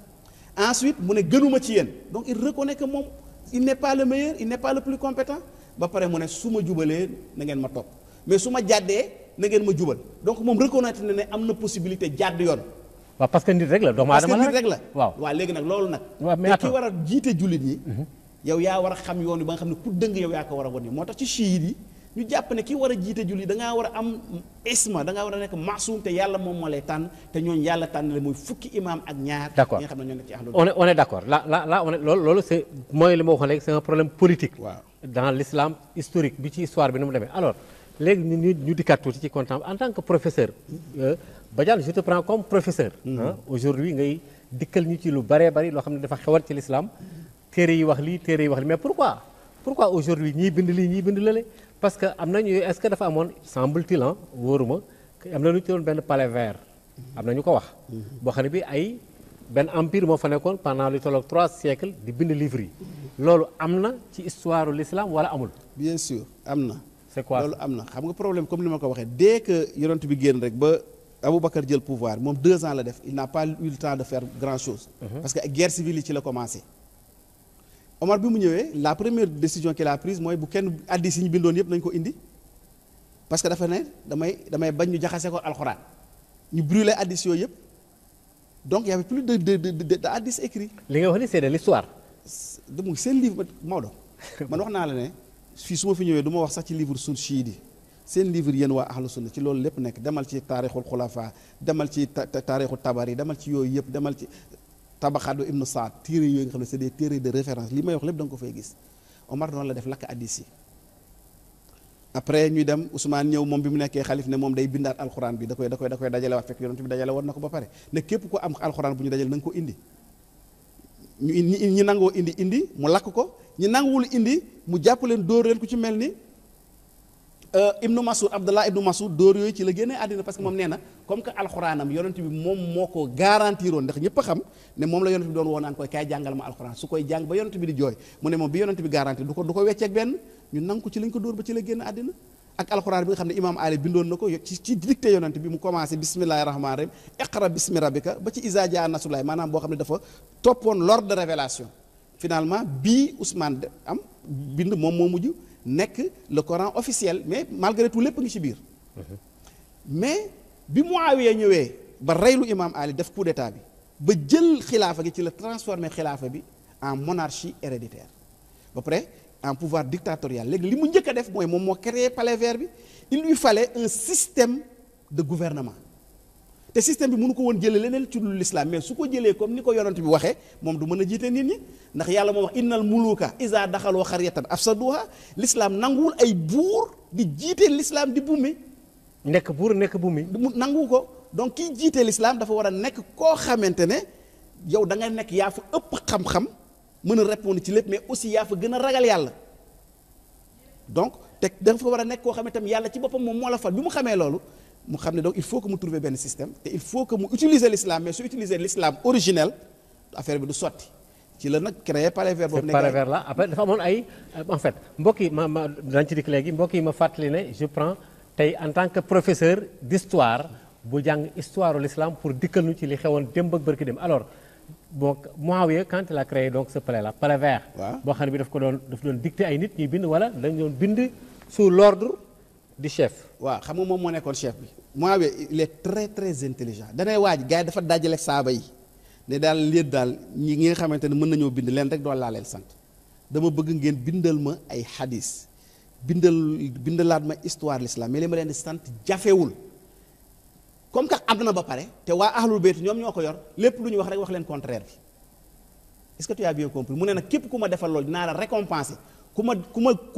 ensuite mu ne gënuma ci yéen donc il reconnaît que moom il n'est pas le meilleur il n'est pas le plus compétent ba pare mu ne su ma jubalee na ngeen ma topp mais su ma jàddee na ngeen ma jubal donc moom reconnaître ne am na possibilité jàdd yoon. waaw parce que nit rek la doomu aadama nit rek la waaw léegi nag loolu nag. te ki war a jiite jullit ñi. yow yaa war a xam yoon wi ba nga xam ne ku dëng yow yaa ko war a wan moo tax ci chiite yi ñu jàpp ne ki war a jiite julli da ngaa war a am isma da ngaa war a nekk maasum te yàlla moom moo lay tànn te ñooñu yàlla tànn la mooy fukki imam ak ñaar. d'accord yi nga xam ne ñoo nekk ci ahlul on est d'accord là on est loolu c'est mooy li ma waxoon léegi c'est un problème politique. waaw dans l'islam historique bi ci histoire bi ni mu demee alors léegi ñu dikkaat tuuti ci content en tant que professeur Badiane je te prends comme professeur. Aujourd'hui ngay dikkal ñu ci lu baree bari loo xam ne dafa xewal ci l'islam téere yi wax lii téere yi wax lii mais pourquoi aujourd'hui ñii bind lii ñii bind lële parce que am nañu est-ce que dafa amoon semble-t-il wóoruma am na ñu ci doon benn palais vert am na ñu ko wax boo xam ne bi ay benn empire moo fa nekkoon pendant lu tolloog 3 siècles di bind livres yi loolu am na ci histoire de l'islam wala amul. bien sûr am na. c'est quoi loolu am na xam nga problème comme ni ma ko waxee dès que yonent bi génn rek ba Aboubacar jël pouvoir moom 2 ans la def il n'a pas eu le temps de faire grand chose. parce que guerre civile yi ci la commencé. Omar bi mu ñëwee la première décision qu'il a prise mooy bu kenn addis yi ñu bindoon yëpp nañ ko indi parce que dafa ne damay bañ ñu jaxase ko alxuraan ñu brûler addis yooyu yëpp donc y avait plus de addis écrit. li nga wax ni c'est de l'histoire. donc seen livre Maodo man wax naa la ne fii su ma fi ñëwee du ma wax sax ci livre sun chiite yi seen livre yéen waa ahlu sunna ci loolu lépp nekk demal ci taarixul xulafa demal ci taarixu tabari demal ci yooyu yëpp demal ci tabaxaadu ibnu Saad téere yooyu nga xam ne c'est des téere de référence li may wax lépp da nga ko fay gis Omar noonu la def lakk addis yi après ñuy dem Ousmane ñëw moom bi mu nekkee xalif ne moom day bindaat alxuraan bi da koy dajale waat fekk yonent bi dajale woon na ko ba pare ne képp ko am alxuraan bu ñu dajale na nga ko indi ñi nangoo indi mu lakk ko ñi nanguwul indi mu jàpp leen dóor leen ku ci mel ni Ibnu Mas'ud Abdallah Ibnu Mas'ud dóor yooyu ci la génnee àddina parce que moom nee na comme que alxuraanam yonent bi moom moo ko garantiroon ndax ñëpp a xam ne moom la yonent bi doon woo naan koy kaay jàngal ma alxuraan su koy jàng ba yonent bi di jooy mu ne moom bi yonent bi garanti du ko wecceeg benn ñu nangu ko ci lañ ko dóor ba ci la génn àddina ak alxuraan bi nga xam ne imaam Ali bindoon na ko ci dicté yonent bi mu commencé bismillahi rahmaani rahim iqra bismi rabbika ba ci iza jaa nasrullahi maanaam boo xam ne dafa toppoon l'ordre de révélation finalement bii Ousmane am bind moom moo mujj nekk le Coran officiel mais malgré tout lépp ngi ci biir mais bi Muawiya ñëwee ba reylu imam Ali def coup d'état bi ba jël xilaafa gi ci la transformer xilaafa bi en monarchie héréditaire ba pare en pouvoir dictatorial léegi li mu njëkk a def mooy moom moo créé palais vert bi il lui fallait un système de gouvernement te système bi mënu ko woon jëlee leneen ci lu l'islam mais su ko jëlee comme ni ko yonent bi waxee moom du mën a jiite nit ñi ndax yàlla moo wax innal muluka iza daxaloo xaryatan afsaduha l'islam nanguwul ay buur di jiite l'islam di bumi nekk buur nekk bumi nangu ko donc kiy jiite l'islam dafa war a nekk koo xamante ne yow da nga nekk yaa fa ëpp xam-xam mën a répondre ci lépp mais aussi yaa fa gën a ragal yàlla donc te dafa war a nekk koo xam ne tam yàlla ci boppam moom moo la fal bi mu xamee loolu mu xam ne donc il faut que mu trouver benn système te il faut que mu utiliser l'islam mais su utiliser l'islam originel affaire bi du sotti ci la nag créé palais vert boobu. palais vert la après dafa amoon ay en fait mbokk yi ma dañ ci dikk léegi mbokk yi ma fàttali ne je prends tey en tant que professeur d'histoire bu jàng histoire de l'islam pour dikkal ñu ci li xewoon démb ak bërki dem alors bon Muawiya quand il a créé donc ce palais là palais vert. waaw boo xam ne bi daf doon dicter ay nit ñuy bind wala dañ doon bind sous l'ordre du chef. waaw xam nga moom moo nekkoon chef bi Muawiya il est très très intelligent danay waaj gars yi dafa dajale saaba yi ne daal léet daal ñi nga xamante ne mën nañoo bind leen rek doon laa leen sant dama bëgg ngeen bindal ma ay hadis bindalaat ma histoire l'islam mais li ma leen di sant jafewul comme que am na ba pare te waa ahlul bayt ñoom ñoo ko yor lépp lu ñu wax rek wax leen contraire bi est-ce que tu as bien compris mu ne nag képp ku ma defal loolu dinaa la récompenser ku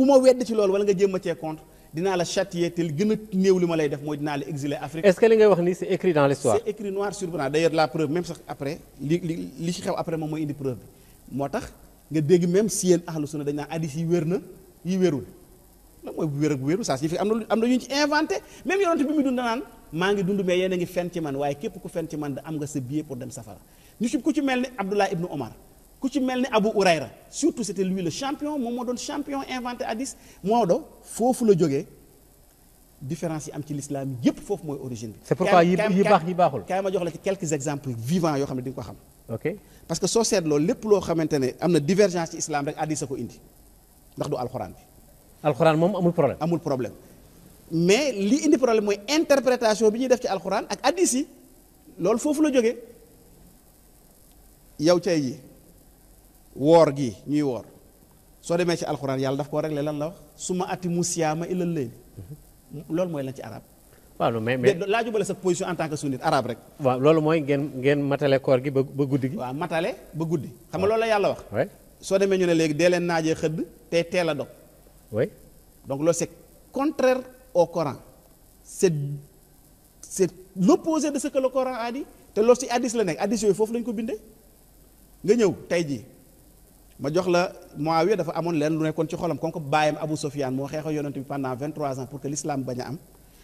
ma wedd ci loolu wala nga jéem a cee contre dinaa la châtier te li gën a néew li ma lay def mooy dinaa la exiler Afrique. est-ce que li ngay wax ni c'est écrit dans l'histoire? C'est écrit noir sur blanc d'ailleurs la preuve même sax après li ci xew après moom mooy indi preuve bi moo tax nga dégg même si yéen ahlu sunna dañ naan hadith yi wér na yi wérul lan mooy bu wér ak bu wérul saa si fi am na ñu ci inventé même yonent bi muy dund naan maa ngi dund mais yéen a ngi fen ci man waaye képp ku fen ci man da am nga sa billet pour dem safara ñu ci ku ci mel ni Abdullah ibn Omar ku ci mel ni Abu Hurayra surtout c'était lui le champion moom moo doon champion inventé hadith Maodo foofu la jógee différence yi am ci l'islam yépp foofu mooy origine bi. c'est pourquoi yi baax yi baaxul. kaay ma jox la ci quelques exemples vivants yoo xam ne di nga ko xam. ok parce que soo seetloo lépp loo xamante ne am na divergence ci islam rek hadith a ko indi ndax du alxuraan bi. alxuraan moom amul problème. amul problème mais li indi problème mooy interprétation bi ñuy def ci alxuraan ak hadith yi loolu foofu la jógee yow cay yi woor gi ñuy woor soo demee ci alxuraan yàlla daf koo réglé lan la wax suma ati musiyaama ilal layl loolu mooy lan ci arab waaw mais laa jubale sa position en tant que sunnite arabe rek. waaw loolu mooy ngeen matale koor gi ba guddi gi. waaw matale ba guddi. xam nga loolu la yàlla wax. oui soo demee ñu ne léegi dee leen naajee xëdd te teel a dog. oui donc loolu c'est contraire au Coran c'est l'opposé de ce que le Coran a dit te loolu ci hadith la nekk hadith yooyu foofu lañ ko bindee nga ñëw tey jii ma jox la Muawiya dafa amoon leen lu nekkoon ci xolam comme que baayam Abu Sufyan moo xeexoo yonent bi pendant 23 ans pour que l'islam bañ a am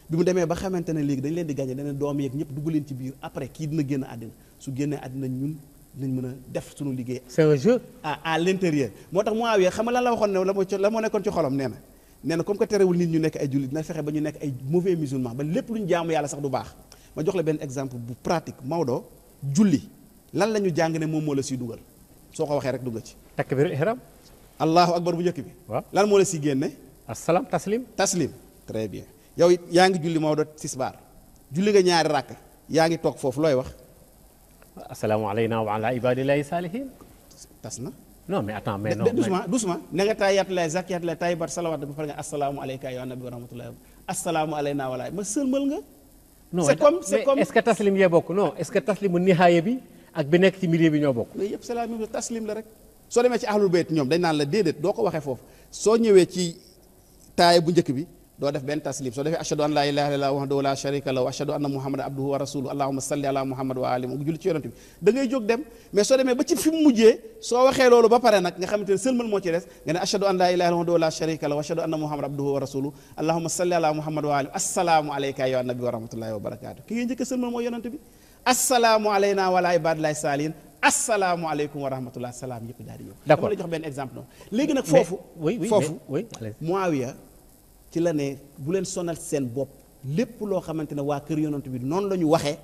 bi mu demee ba xamante ne léegi dañ leen di gagner dana doom yeeg ñëpp dugg leen ci biir après kii dina génn àddina su génnee àddina ñun dinañ mën a def suñu liggéey. c'est un jeu. à l'intérieur moo tax Muawiya xam nga lan la waxoon ne la moo nekkoon ci xolam nee na comme que terewul nit ñu nekk ay jullit dina fexe ba ñu nekk ay mauvais musulmans ba lépp lu ñu jaamu yàlla sax du baax ma jox la benn exemple bu pratique Maodo julli lan la ñu jàng ne moom moo la siy dugal soo ko waxee rek dugg ci. takbirul ihram. allahu akbar bu njëkk bi. waaw lan moo la siy génne. asalaam taslim. taslim très bien yow it yaa ngi julli Maodo tisbaar julli nga ñaari rakk yaa ngi toog foofu looy wax. asalaamu alayna wa ala ibadillahi salihin. tas na. non mais attends mais non doucement na nga taayat lay zakiyat lay tayyibat salawat ba pare nga assalaamu alayka ya nabi wa rahmatullahi assalaamu alayna wala ma sëlmal nga. non c'est comme est-ce que taslim yee bokk non est-ce que taslimu nihaaya bi ak bi nekk ci milieu bi ñoo bokk. mais yëpp c'est la même taslim la rek soo demee ci ahlul bayt ñoom dañ naan la déedéet doo ko waxee foofu soo ñëwee ci taaya bu njëkk bi doo def benn taslim soo defee ashhadu an la ilaha illallah wahdahu la sharika lahu wa ashhadu anna muhammadan abduhu wa rasuluhu allahumma salli ala muhammad wa ali mu julli ci yonent bi da ngay jóg dem mais soo demee ba ci fi mu mujjee soo waxee loolu ba pare nag nga xamante ne sëlmal moo ci des nga ne ashhadu an la ilaha illallah wahdahu la sharika lahu wa ashhadu anna muhammadan abduhu wa rasuluhu allahumma salli ala muhammad wa ali assalaamu alayka ya nabi wa rahmatullahi wa barakatuh ki ngay njëkk a sëlmal mooy yonent bi assalaamu alayna wa ala ibadillahi salihin assalaamu aleykum wa rahmatullah salaam yëpp daal di ñëw. d'accord dama la jox benn exemple noonu léegi nag foofu foofu allez. Muawiya ci la ne bu leen sonal seen bopp lépp loo xamante ne waa kër yonent bi noonu la ñu waxee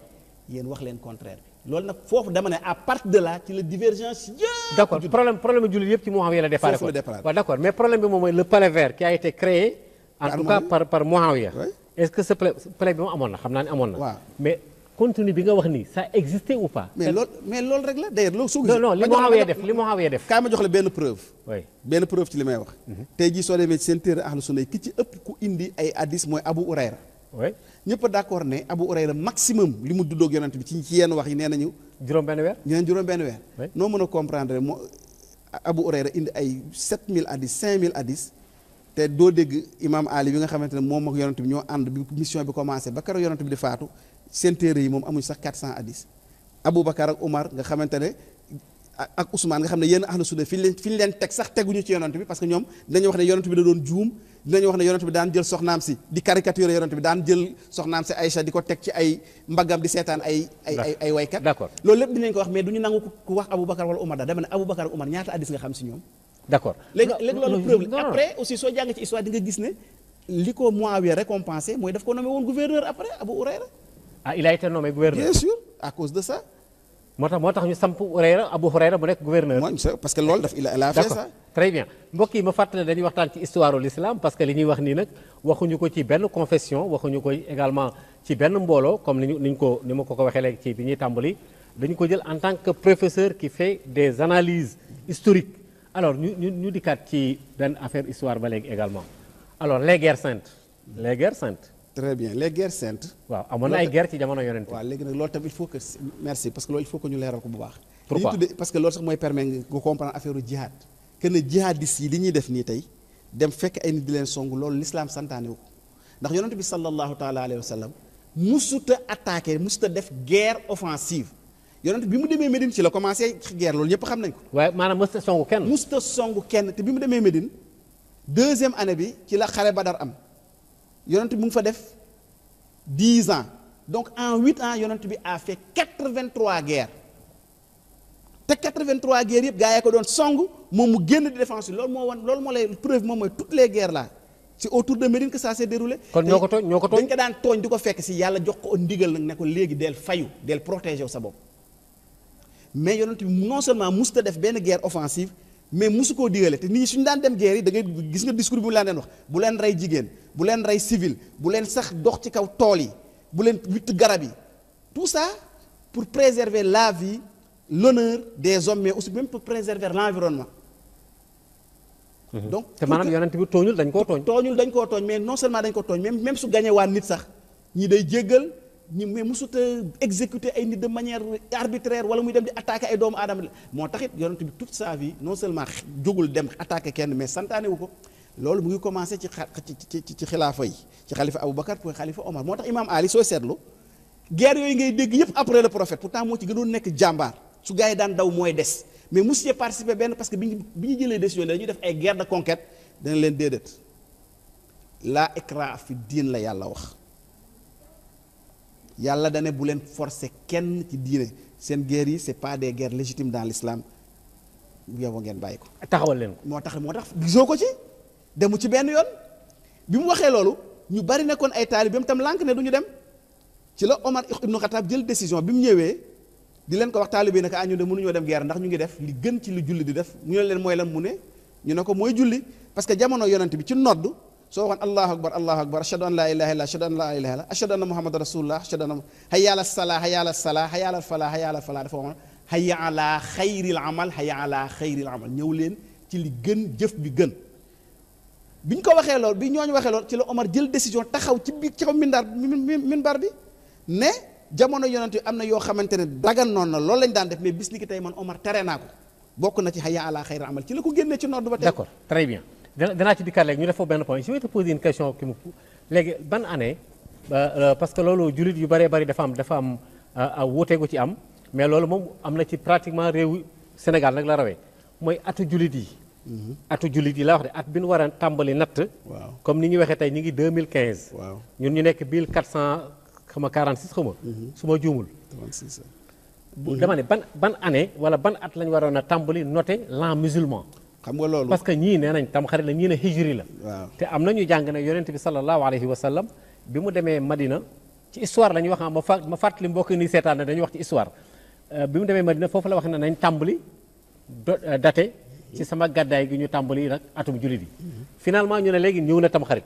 yéen wax leen contraire bi loolu nag foofu dama ne à partir de là ci la divergence yëpp. d'accord problème jullit yëpp ci Muawiya la départ. foofu la départ waaw d'accord mais problème bi moom mooy le palais vert qui a été créé. en tout cas par Muawiya. Oui. est-ce que ce palais bi moom amoon na xam naa ne amoon na. waaw mais contenu bi nga wax nii ça existait ou pas. mais loolu rek la d'ailleurs loolu. soo non non li Muawiya def kaay ma jox la benn preuve. oui benn preuve ci li may wax. tey jii soo demee ci seen téere ahlu sunna ki ci ëpp ku indi ay hadis mooy Abu Hurayra. oui ñëpp d'accord ne Abu Hurayra maximum li mu duddoog yonent bi ci yenn wax yi nee nañu. juróom-benn weer. ñu neen juróom-benn weer. oui noo mën a comprendre moo Abu Hurayra indi ay 7000 hadis 5000 hadis. te doo dégg imam Ali bi nga xamante ne moom ak yonent bi ñoo ànd bi mission bi commencé ba keroog yonent bi di faatu seen téere yi moom amuñ sax 400 hadis Aboubacar ak Umar nga xamante ne ak Ousmane nga xam ne yenn ahlu sunna fi ñu leen teg sax teguñu ci yonent bi parce que ñoom dinañu wax ne yonent bi da doon juum dinañu wax ne yonent bi daan jël soxnaam si di caricature yonent bi daan jël soxnaam si Aïcha di ko teg ci ay mbaggam di seetaan ay waykat. d'accord loolu lépp dinañ ko wax mais duñu nangu ku wax Aboubacar wala Umar daal dama ne Aboubacar ak Umar ñaata hadis nga xam si ñoom. d'accord léegi loolu preuve la après aussi soo jàng ci histoire di nga gis ne li ko Muawiya récompensé mooy daf ko nommé woon gouverneur après Abu Hurayra. ah il a été nommé gouverneur. bien sûr à cause de ça. moo tax ñu samp Abu Hurayra mu nekk gouverneur. mooy parce que loolu il a fait ça. très bien mbokk yi ma fàttali dañuy waxtaan ci histoire de l'islam parce que li ñuy wax nii nag waxuñu ko ci benn confession waxuñu ko également ci benn mbooloo comme ni ma ko waxee léegi ci bi ñuy tàmbali dañu ko jël en tant que professeur qui fait des analyses historiques. alors ñu dikkaat ci benn affaire histoire ba léegi également alors les guerres saintes. très bien les guerres saintes. waaw amoon na ay guerre ci jamono yonent. waaw léegi nag loolu tamit il faut que merci parce que loolu il faut que ñu leeral ko bu baax. pourquoi li ñu tuddee parce que loolu sax mooy permettre nga comprendre affaire jihad. que ne jihadistes yi li ñuy def nii tey dem fekk ay nit di leen song loolu l'islam santaane wu ko ndax yonent bi sallallahu taala alayhi wa sallam musuta attaqué musuta def guerre offensive. yonent bi mu demee Médine ci la commencé guerre loolu ñëpp xam nañ ko. waaye maanaam mësta songu kenn. te bi mu demee Médine deuxième année bi ci la xare Badar am yonent bi mu ngi fa def 10 ans donc en 8 ans yonent bi a fait 83 guerres te 83 guerres yëpp gaa yi ko doon song moom mu génn di défense loolu moo lay preuve moom mooy toutes les guerres là c'est autour de Médine que ça s'est déroulé. kon ñoo ko tooñ dañ ko daan tooñ di ko fekk si yàlla jox ko ndigal nag ne ko léegi del fayu del protéger wu sa bopp. mais yonent bi non seulement musta def benn guerre offensive mais musu koo digale te nit ñi suñu daan dem guerre yi da ngay gis nga discours bi mu laan leen wax bu leen rey jigéen bu leen rey civil bu leen sax dox ci kaw tool yi bu leen witt garab yi tout ça pour préserver la vie l'honneur des hommes mais aussi même pour préserver l'environnement. donc te maanaam yonent bi tooñul dañ koo tooñ mais non seulement dañ ko tooñ même su gañee waa nit sax ñi day jéggal mais musuta exécuter ay nit de manière arbitraire wala muy dem di attaquer ay doomu aadama moo taxit yonent bi toute sa vie non seulement jógul dem attaquer kenn mais santaane wu ko loolu mu ngi commencé ci xilaafa yi ci xalifa Aboubacar pour xalifa Omar moo tax imam Ali sooy seetlu guerre yooyu ngay dégg yëpp après le prophète pourtant moo ci gënoon nekk jàmbaar su gars yi daan daw mooy des mais musu cee participer benn parce que bi ñu jëlee décision dañuy def ay guerre de conquête dana leen déedéet laa ikraa fi diin la yàlla wax yàlla dane bu leen forcer kenn ci diine seen guerre yi c'est pas des guerres légitimes dans l'islam yow ngeen bàyyi ko. taxawal leen ko moo tax gisoo ko ci demu ci benn yoon bi mu waxee loolu ñu bari nekkoon ay taalibeem tam lànk ne du ñu dem ci la Omar ibnu Khattab jël décision bi mu ñëwee di leen ko wax taalibe ne ñu de mënuñoo dem guerre ndax ñu ngi def li gën ci lu julli di def mu ne leen mooy lan mu ne ñu ne ko mooy julli parce que jamono yonent bi ci nodd soo waxoon allahu akbar ashhadu an laa ilaaha illa ashhadu an laa ilaaha illa ashhadu anna muhammadan rasulullah ashhadu anna hayya ala salaa hayya ala salaa hayya ala falaa hayya ala falaa dafa waxoon hayya ala xayril amal hayya ala xayril amal ñëw leen ci li gën jëf bi gën bi ñu ko waxee lool bi ñooñu waxee lool ci la Omar jël décision taxaw ci biir ci kaw minbar bi ne jamono yonent yi am na yoo xamante ne dagan noonu na loolu lañ daan def mais bis ni ki tey man Omar tere naa ko bokk na ci hayya ala xayril amal ci la ko génnee ci nodd ba tey. d'accord très bien danaa ci dikkaat léegi ñu def foofu benn point je vais te poser une question qui me léegi ban année parce que loolu jullit yu bëree bëri dafa am wuute gu ci am mais loolu moom am na ci pratiquement réew Sénégal nag la rawee mooy atu jullit yi. atu jullit yi laa wax de at bi ñu war a tàmbali natt. waaw comme ni ñu waxee tey ñu ngi 2015. waaw ñun ñu nekk 1446 xaw ma. su ma juumul. 36 dama ne ban année wala ban at lañ waroon a tàmbali noter l'an musulman. xam nga loolu parce que ñii nee nañ tam xarit la ñii ne hijri la. waaw te am na ñu jàng ne yonent bi sallallahu alayhi wa sallam bi mu demee Madina ci histoire la ñuy wax ma fàttali mbokk ni seetaan ne dañuy wax ci histoire bi mu demee Madina foofu la wax ne nañ tàmbali daté ci sama gàddaay gi ñu tàmbali nag atum jullit yi. finalement ñu ne léegi ñëw na tam xarit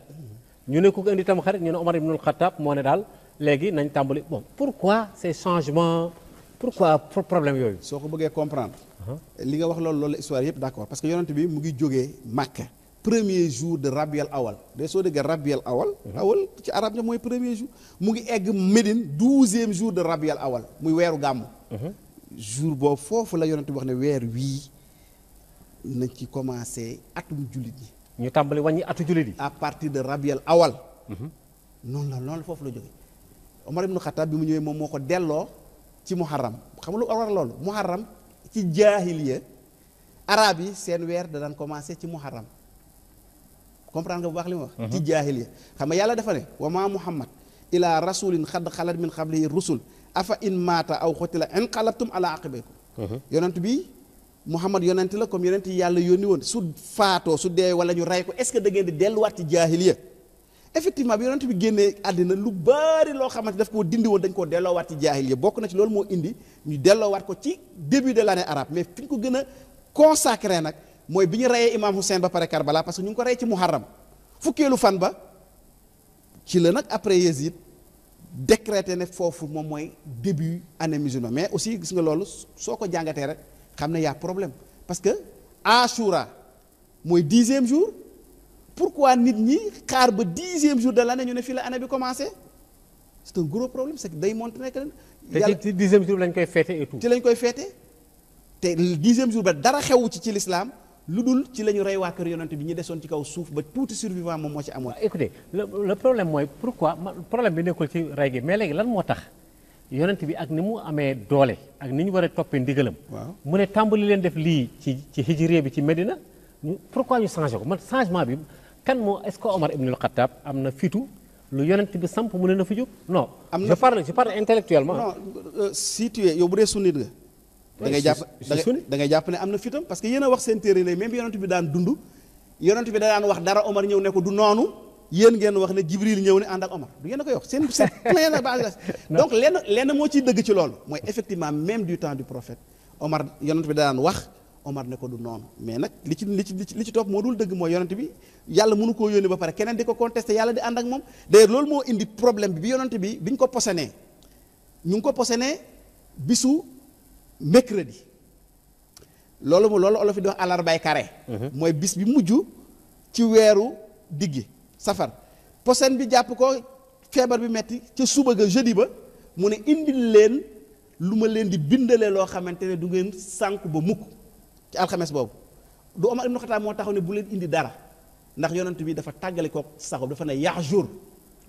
ñu ne ku ko indi tam xarit ñu ne Omar ibnul Khattab moo ne daal léegi nañ tàmbali bon pourquoi ces changements pourquoi problème yooyu. soo ko bëggee comprendre. li nga wax loolu la histoire yëpp d'accord parce que yonent bi mu ngi jógee Makka. premier jour de Rabiul Awal de soo déggee Rabiul Awal. awal ci arab ja mooy premier jour. mu ngi egg Médine 12e jour de Rabiul Awal muy weeru gàmmu. jour boobu foofu la yonent bi wax ne weer wii nañ ci commencé atum jullit yi. ñu tàmbali wàññi atu jullit yi. à partir de Rabiul Awal. noonu la foofu la jógee. Omar ibn Khattab bi mu ñëwee moom moo ko delloo ci muharram xam nga lu war loolu muharram ci jaahiliya arab yi seen weer da daan commencé ci muharram comprendre nga bu baax li ma wax. ci jaahiliya xam nga yàlla dafa ne wa ma muhammad ila rasulin xad xalat min qablihi rusul afa in maata aw xutila inqalabtum ala aqibaykum yonent bi muhammad yonent la comme yonent yi yàlla yónni woon su faatoo su dee wala ñu rey ko est-ce que da ngeen di delluwaat ci jaahiliya effectivement bi yonent bi génnee àddina lu bari loo xamante daf koo dindi woon dañ koo delloowaat ci jaahiliya bokk na ci loolu moo indi ñu delloowaat ko ci début de l'année arabe mais fi ñu ko gën a consacré nag mooy bi ñu reyee imam Hussein ba pare Karbala parce que ñu ngi ko rey ci muharram fukkeelu fan ba ci la nag après Yezid décrété ne foofu moom mooy début année musulmane mais aussi gis nga loolu soo ko jàngatee rek xam ne y a problème parce que Ashura mooy 10e jour pourquoi nit ñi xaar ba 10e jour de l'année ñu ne fii la année bi commencé c'est un gros problème c'est que day montre nekk yàlla te ci 10e jour lañ koy féete et tout. ci lañ koy féete te 10e jour ba dara xewu ci l'islam lu dul ci la ñu rey waa kër yonent bi ñu desoon ci kaw suuf ba tuuti survivant moom moo ci amoon. écoutez le problème mooy pourquoi problème bi nekkul ci rey gi mais léegi lan moo tax yonent bi ak ni mu amee doole ak ni ñu war a toppee ndigalam. waaw mu ne tàmbali leen def lii ci hijriya bi ci Medina pourquoi ñu changé ko man changement bi kan moo est-ce que Omar ibn al-Khattab am na fitu lu yonent bi samp mu ne na fi jóg non. am na je parle intellectuellement. non si tu es yow bu dee sunnit nga. da ngay jàpp ne am na fitam parce que yéen a wax seen téere ne même yonent bi daan dund yonent bi da daan wax dara Omar ñëw ne ko du noonu yéen ngeen wax ne Jibril ñëw ne ànd ak Omar du ngeen a koy wax seen plein na base donc lenn moo ciy dëgg ci loolu mooy effectivement même du temps du prophète Omar yonent bi da daan wax Omar ne ko du noonu mais nag li ci topp moo dul dëgg mooy yonent bi yàlla mënu koo yónni ba pare keneen di ko contesté yàlla di ànd ak moom d'ailleurs loolu moo indi problème bi yonent bi biñ ko poséné ñu ngi ko poséné bisu mercredi loolu olof di wax àllarbay kare mooy bis bi mujj ci weeru diggi safar posen bi jàpp ko feebar bi metti ca suba ga jeudi ba mu ne indil leen lu ma leen di bindalee loo xamante ne du ngeen sànku ba mukk ci alxames boobu du Omar ibn Khattab moo taxaw ne bu leen indi dara ndax yonent bi dafa tàggale ko saxo dafa ne yax jour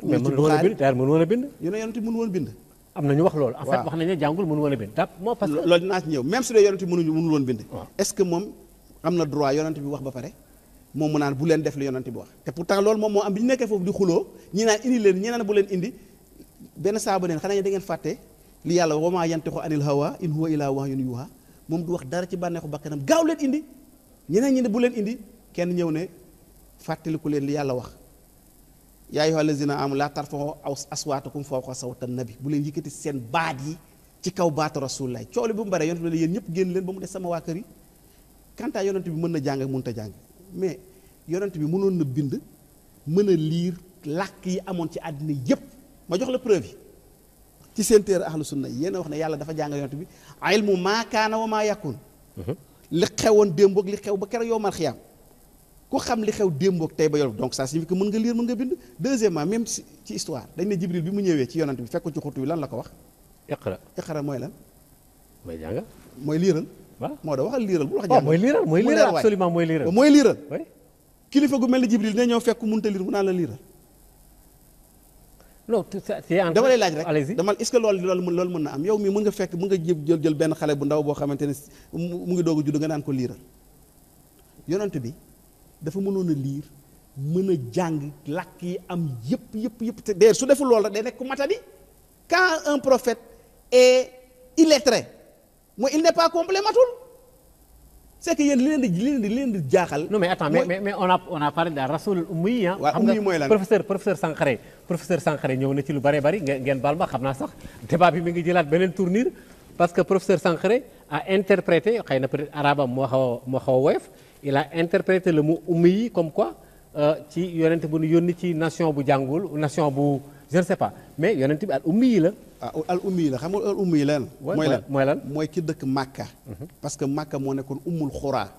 mais mënu woon a bind daal mënu woon a bind ñu ne yonent bi mënu woon bind am na ñu wax loolu. en fait wax nañu ne jàngul mënu woon a bind. moo parce que loolu dinaa ci ñëw même su dee yonent bi mënul woon bind. est-ce que moom am na droit yonent bi wax ba pare moom mu naan bu leen def li yonent bi wax te pourtant loolu moom moo am bi ñu nekkee foofu di xuloo ñi naan indi leen ñi naan bu leen indi benn saaba neen xanaa da ngeen fàtte li yàlla wa maa yantiqu anil hawa in huwa illaa wahyun yuuhaa moom du wax dara ci bànneexu bakkanam gaaw leen indi ñeneen ñi ne bu leen indi kenn ñëw ne fàttaliku leen li yàlla wax yaa ayyuhal lazina aamanu laa tarfa'u aswaatakum fawqa sawti nabi bu leen yëkkati seen baat yi ci kaw baatu rasulilah coole bu mu bare yonent bi yéen ñëpp génn leen ba mu des sama waa kër yi quant à yonent bi mën na jàng mënut a jàng mais yonent bi mënoon na bind mën a liir làkk yi amoon ci àddina yépp ma jox la preuve yi ci seen téere ahlu sunna yi yéen a wax ne yàlla dafa jàng yonent bi ilmu maa kaana wa maa yakun li xewoon démb ak li xew ba keroog yowmal xiyaam ku xam li xew démb ak tey ba yor donc ça signifie que mën nga lire mën nga bind deuxièmement même ci histoire dañ ne Jibril bi mu ñëwee ci yonent bi fekk ko ci xuttu bi lan la ko wax iqra mooy lan mooy jàng mooy liiral waaw moo da waxal liiral bu wax jàng mooy liiral absolument mooy liiral mooy liiral kilifa gu mel ni Jibril dina ñëw fekk mënta lire mu naan la liiral non dama lay laaj rek dama est-ce que loolu mën na am yow mi mën nga fekk mën nga jël benn xale bu ndaw boo xamante ne mu ngi doog a judd nga naan ko liiral yonent bi dafa mënoon a liir mën a jàng làkk yi am yëpp te d'ailleurs su deful loolu rek day nekk ku matadi quand un prophète est illettré mooy il n'est pas complet matul c'est que yéen li leen di jaaxal. non mais attends mais on a parlé de rasul ummi ah. waaw ummi mooy lan professeur Sankhare ñëw na ci lu bari ngeen baal ma xam naa sax débat bi mi ngi jëlaat beneen tournure parce que professeur Sankhare a interprété xëy na peut-être arabam moo xaw a woyof il a interprété le mot ummi yi comme quoi ci yonent bu ñu yónni ci nation bu jàngul nation bu je ne sais pas mais yonent bi al ummi yi la. ah al ummi yi la xam nga al ummi yi leen. mooy lan mooy ki dëkk Makka. parce que Makka moo nekkoon ummul xuraa.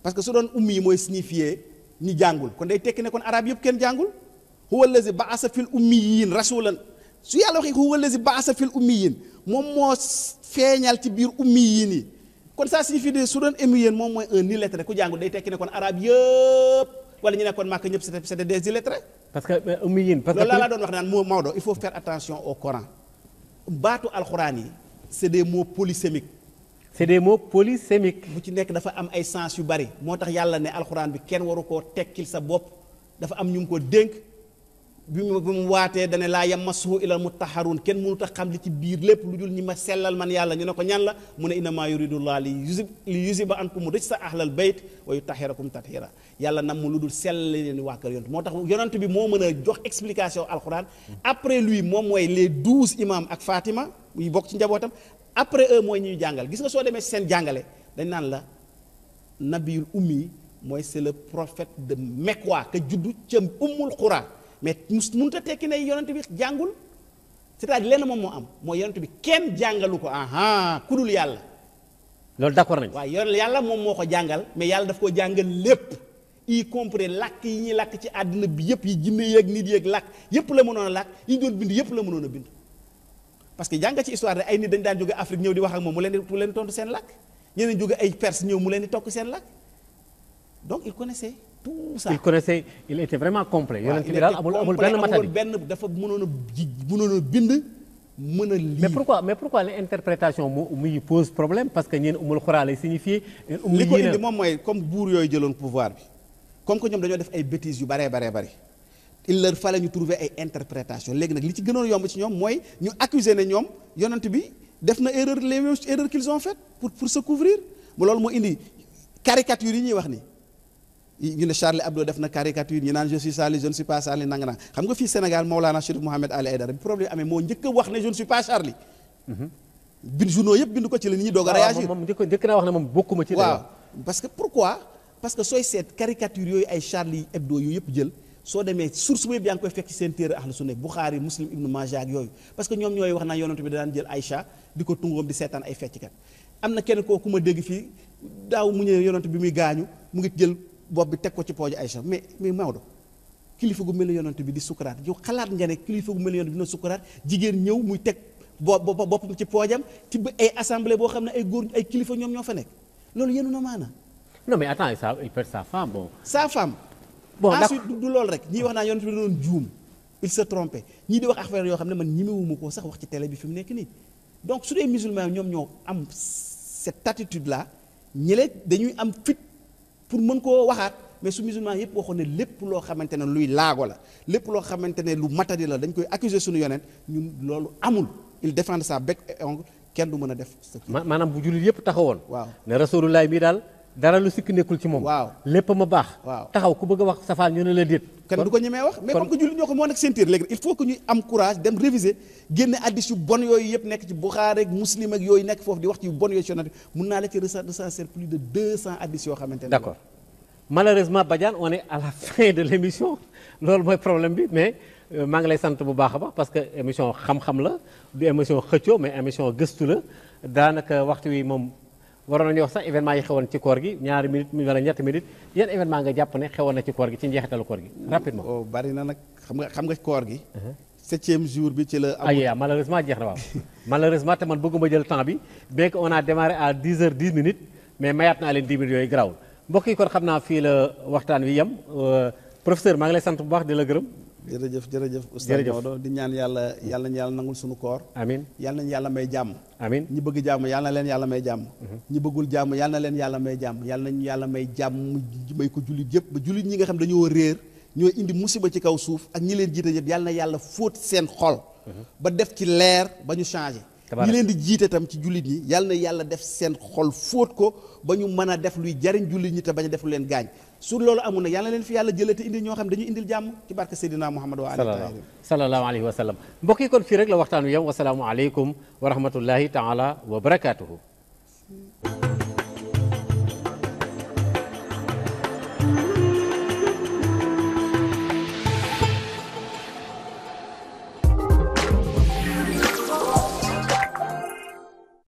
parce que su doon ummi yi mooy signifier ñi jàngul kon day tekki ne kon arab yëpp kenn jàngul. huwa allazi baasa fil ummiyin rasulan su yàlla waxee huwa allazi baasa fil ummiyin moom moo feeñal ci biir ummiyin yi kon ça signifie de su doon ummiyin moom mooy un illettré ku jàngul day tekki ne kon arab yëpp wala ñu nekkoon Makka ñëpp c'était des illettrés. parce que ummiyin parce que loolu laa doon wax naan moo Maodo il faut faire attention au Coran baatu alxuraan yi c'est des mots polysémiques. c'est des mots polysémiques. bu ci nekk dafa am ay sens yu bari moo tax yàlla ne alxuraan bi kenn waru koo tekkil sa bopp dafa am ñu ngi ko dénk. bi mu waatee dane laa yamassuhu ilal mutahharun kenn mënut a xam li ci biir lépp lu dul ñi ma sellal man yàlla ñu ne ko ñan la mu ne innamaa yuridullah li yuziba ankum rijsa ahlal bayt wa yutahhirakum tathira yàlla nam mu lu dul sellal leen waa kër yonent moo tax yonent bi moo mën a jox explication alquran après lui moom mooy les 12 imams ak Fatima yu bokk ci njabootam après eux mooy ñuy jàngal gis nga soo demee seen jàngale dañ naan la nabiyul ummi mooy c'est le prophète de Mekwa ka juddu ca ummul qura mais mënut a tekki ne yonent bi jàngul c'est-à-dire lenn moom moo am mooy yonent bi kenn jàngalu ko ku dul yàlla. loolu d'accord nañ. waaw yàlla moom moo ko jàngal mais yàlla daf ko jàngal lépp y compris làkk yi ñuy làkk ci àddina bi yëpp yi jinne yeeg nit yeeg làkk yëpp la mënoon a làkk yi ñu doon bind yëpp la mënoon a bind. parce que jàng ci histoire de ay nit dañ daan jóge Afrique ñëw di wax ak moom mu leen tontu seen làkk ñeneen jóge ay Perse ñëw mu leen di tokk seen làkk donc il connaissait. tout ça il était vraiment complet. yonent bi daal amul benn matadi dafa mënoon a bind mën a lire. mais pourquoi l'interprétation muy pose problème parce que ñeen umul xuraa lay signifier. li ko indi moom mooy comme buur yooyu jëloon pouvoir bi comme que ñoom dañoo def ay bêtises yu baree bari il leur fallait ñu trouver ay interprétation léegi nag li ci gënoon yomb ci ñoom mooy ñu accuser ne ñoom yonent bi def na erreur les mêmes erreurs qu'ils ont fait pour se couvrir mu loolu moo indi caricature yi ñuy wax ni ñu ne Charlie Hebdo def na caricature ñu naan je suis Charlie je ne suis pas Charlie nanga naa xam nga fii Sénégal Mawlana Chérif Mohamed Ali Aïdara bi problème amee moo njëkk a wax ne je ne suis pas Charlie. bind journaux yëpp bind ko ci la nit ñi doog a réagir. moom njëkk naa wax ne moom bokkuma ci. waaw parce que pourquoi parce que sooy seet caricature yooyu ay Charlie Hebdo yooyu yëpp jël soo demee source bu yëpp yaa ngi koy fekk ci seen téere ahlu sunna Bukhari Muslim Ibn Majah ak yooyu parce que ñoom ñooy wax naan yonent bi daan jël Aïcha di ko tungoom di seetaan ay fecckat am na kenn koo ku ma dégg fii daaw mu ñëw yonent bi muy gaañu mu ngi jël bopp bi teg ko ci pooju Aïcha mais Maodo kilifa gu mel ne yonent bi di sukuraat yow xalaat nga ne kilifa gu mel ne yonent bi dina sukuraat jigéen ñëw muy teg boppam ci poojam ci ay assemblée boo xam ne ay góor ay kilifa ñoom ñoo fa nekk loolu yenu na maana. non mais attends ça il perd sa femme bon. sa femme. bon ensuite du loolu rek ñii wax naa yonent bi da doon juum il se trompait ñii di wax affaire yoo xam ne man ñemewuma koo sax wax ci télé bi fi mu nekk nii donc su dee musulman ñoom ñoo am cette attitude là ñële dañuy am fit pour mën koo waxaat mais su musulman yëpp waxoon ne lépp loo xamante ne luy laago la lépp loo xamante ne lu matadi la dañ koy accuser suñu yonent ñun loolu amul il défend ça bec et ongle kenn du mën a def. maanaam bu jullit yëpp taxawoon. waaw ne rasulullah mii daal dara lu sikk nekkul ci moom. waaw lépp ma baax. waaw taxaw ku bëgg a wax safaan ñu ne la déet. kenn du ko ñemee wax mais comme que jullit ñoo ko moo nekk seen tiir léegi il faut que ñuy am courage dem réviser génne addis yu bon yooyu yëpp nekk ci Bukhari ak Muslim ak yooyu nekk foofu di wax ci yu bon yooyu ci yonent mun naa la ci recenser plus de 200 addis yoo xamante ne. d'accord malheureusement Badiane on est à la fin de l'émission loolu mooy problème bi mais maa ngi lay sant bu baax a baax parce que émission xam-xam la du émission xëccoo mais émission gëstu la daanaka waxtu wi moom waroon nañu wax sax événement yi xewoon ci koor gi ñaari minutes wala ñetti minutes yan événement nga jàpp ne xewoon na ci koor gi ci njeexitalu koor gi rapidement. oh bari na nag xam nga koor gi. 7e jour bi ci la. malheureusement jeex na waaw. malheureusement te man bëgguma jël temps bi bien que on a démarré à 10h10 mais mayaat naa leen 10 minutes yooyu garaawul mbokk yi kon xam naa fii la waxtaan wi yem professeur maa ngi lay sant bu baax di la gërëm. jërëjëf Oustaz Maodo di ñaan yàlla nañu yàlla nangul suñu koor. amiin yàlla nañu yàlla may jàmm. amiin ñi bëgg jàmm yàlla na leen yàlla may jàmm. ñi bëggul jàmm yàlla na leen yàlla may jàmm yàlla nañu yàlla may jàmm may ko jullit yëpp ba jullit ñi nga xam dañoo réer ñoo indi musiba ci kaw suuf ak ñi leen jiite yëpp yàlla na yàlla fóot seen xol. ba def ci leer ba ñu changé. ñi leen di jiite tam ci jullit ñi yàlla na yàlla def seen xol fóot ko ba ñu mën a def luy jariñ jullit ñi te bañ a def lu leen gaañ su loolu amul nag yàlla leen fi yàlla jëlee te indi ñoo xam dañuy indil jàmm ci barke Seydina Muhammad wa alihi sallallahu alayhi wa sallam mbokk yi kon fii rek la waxtaan wi yam wasalaamu aleykum wa rahmatullahi taala wa barakaatuhu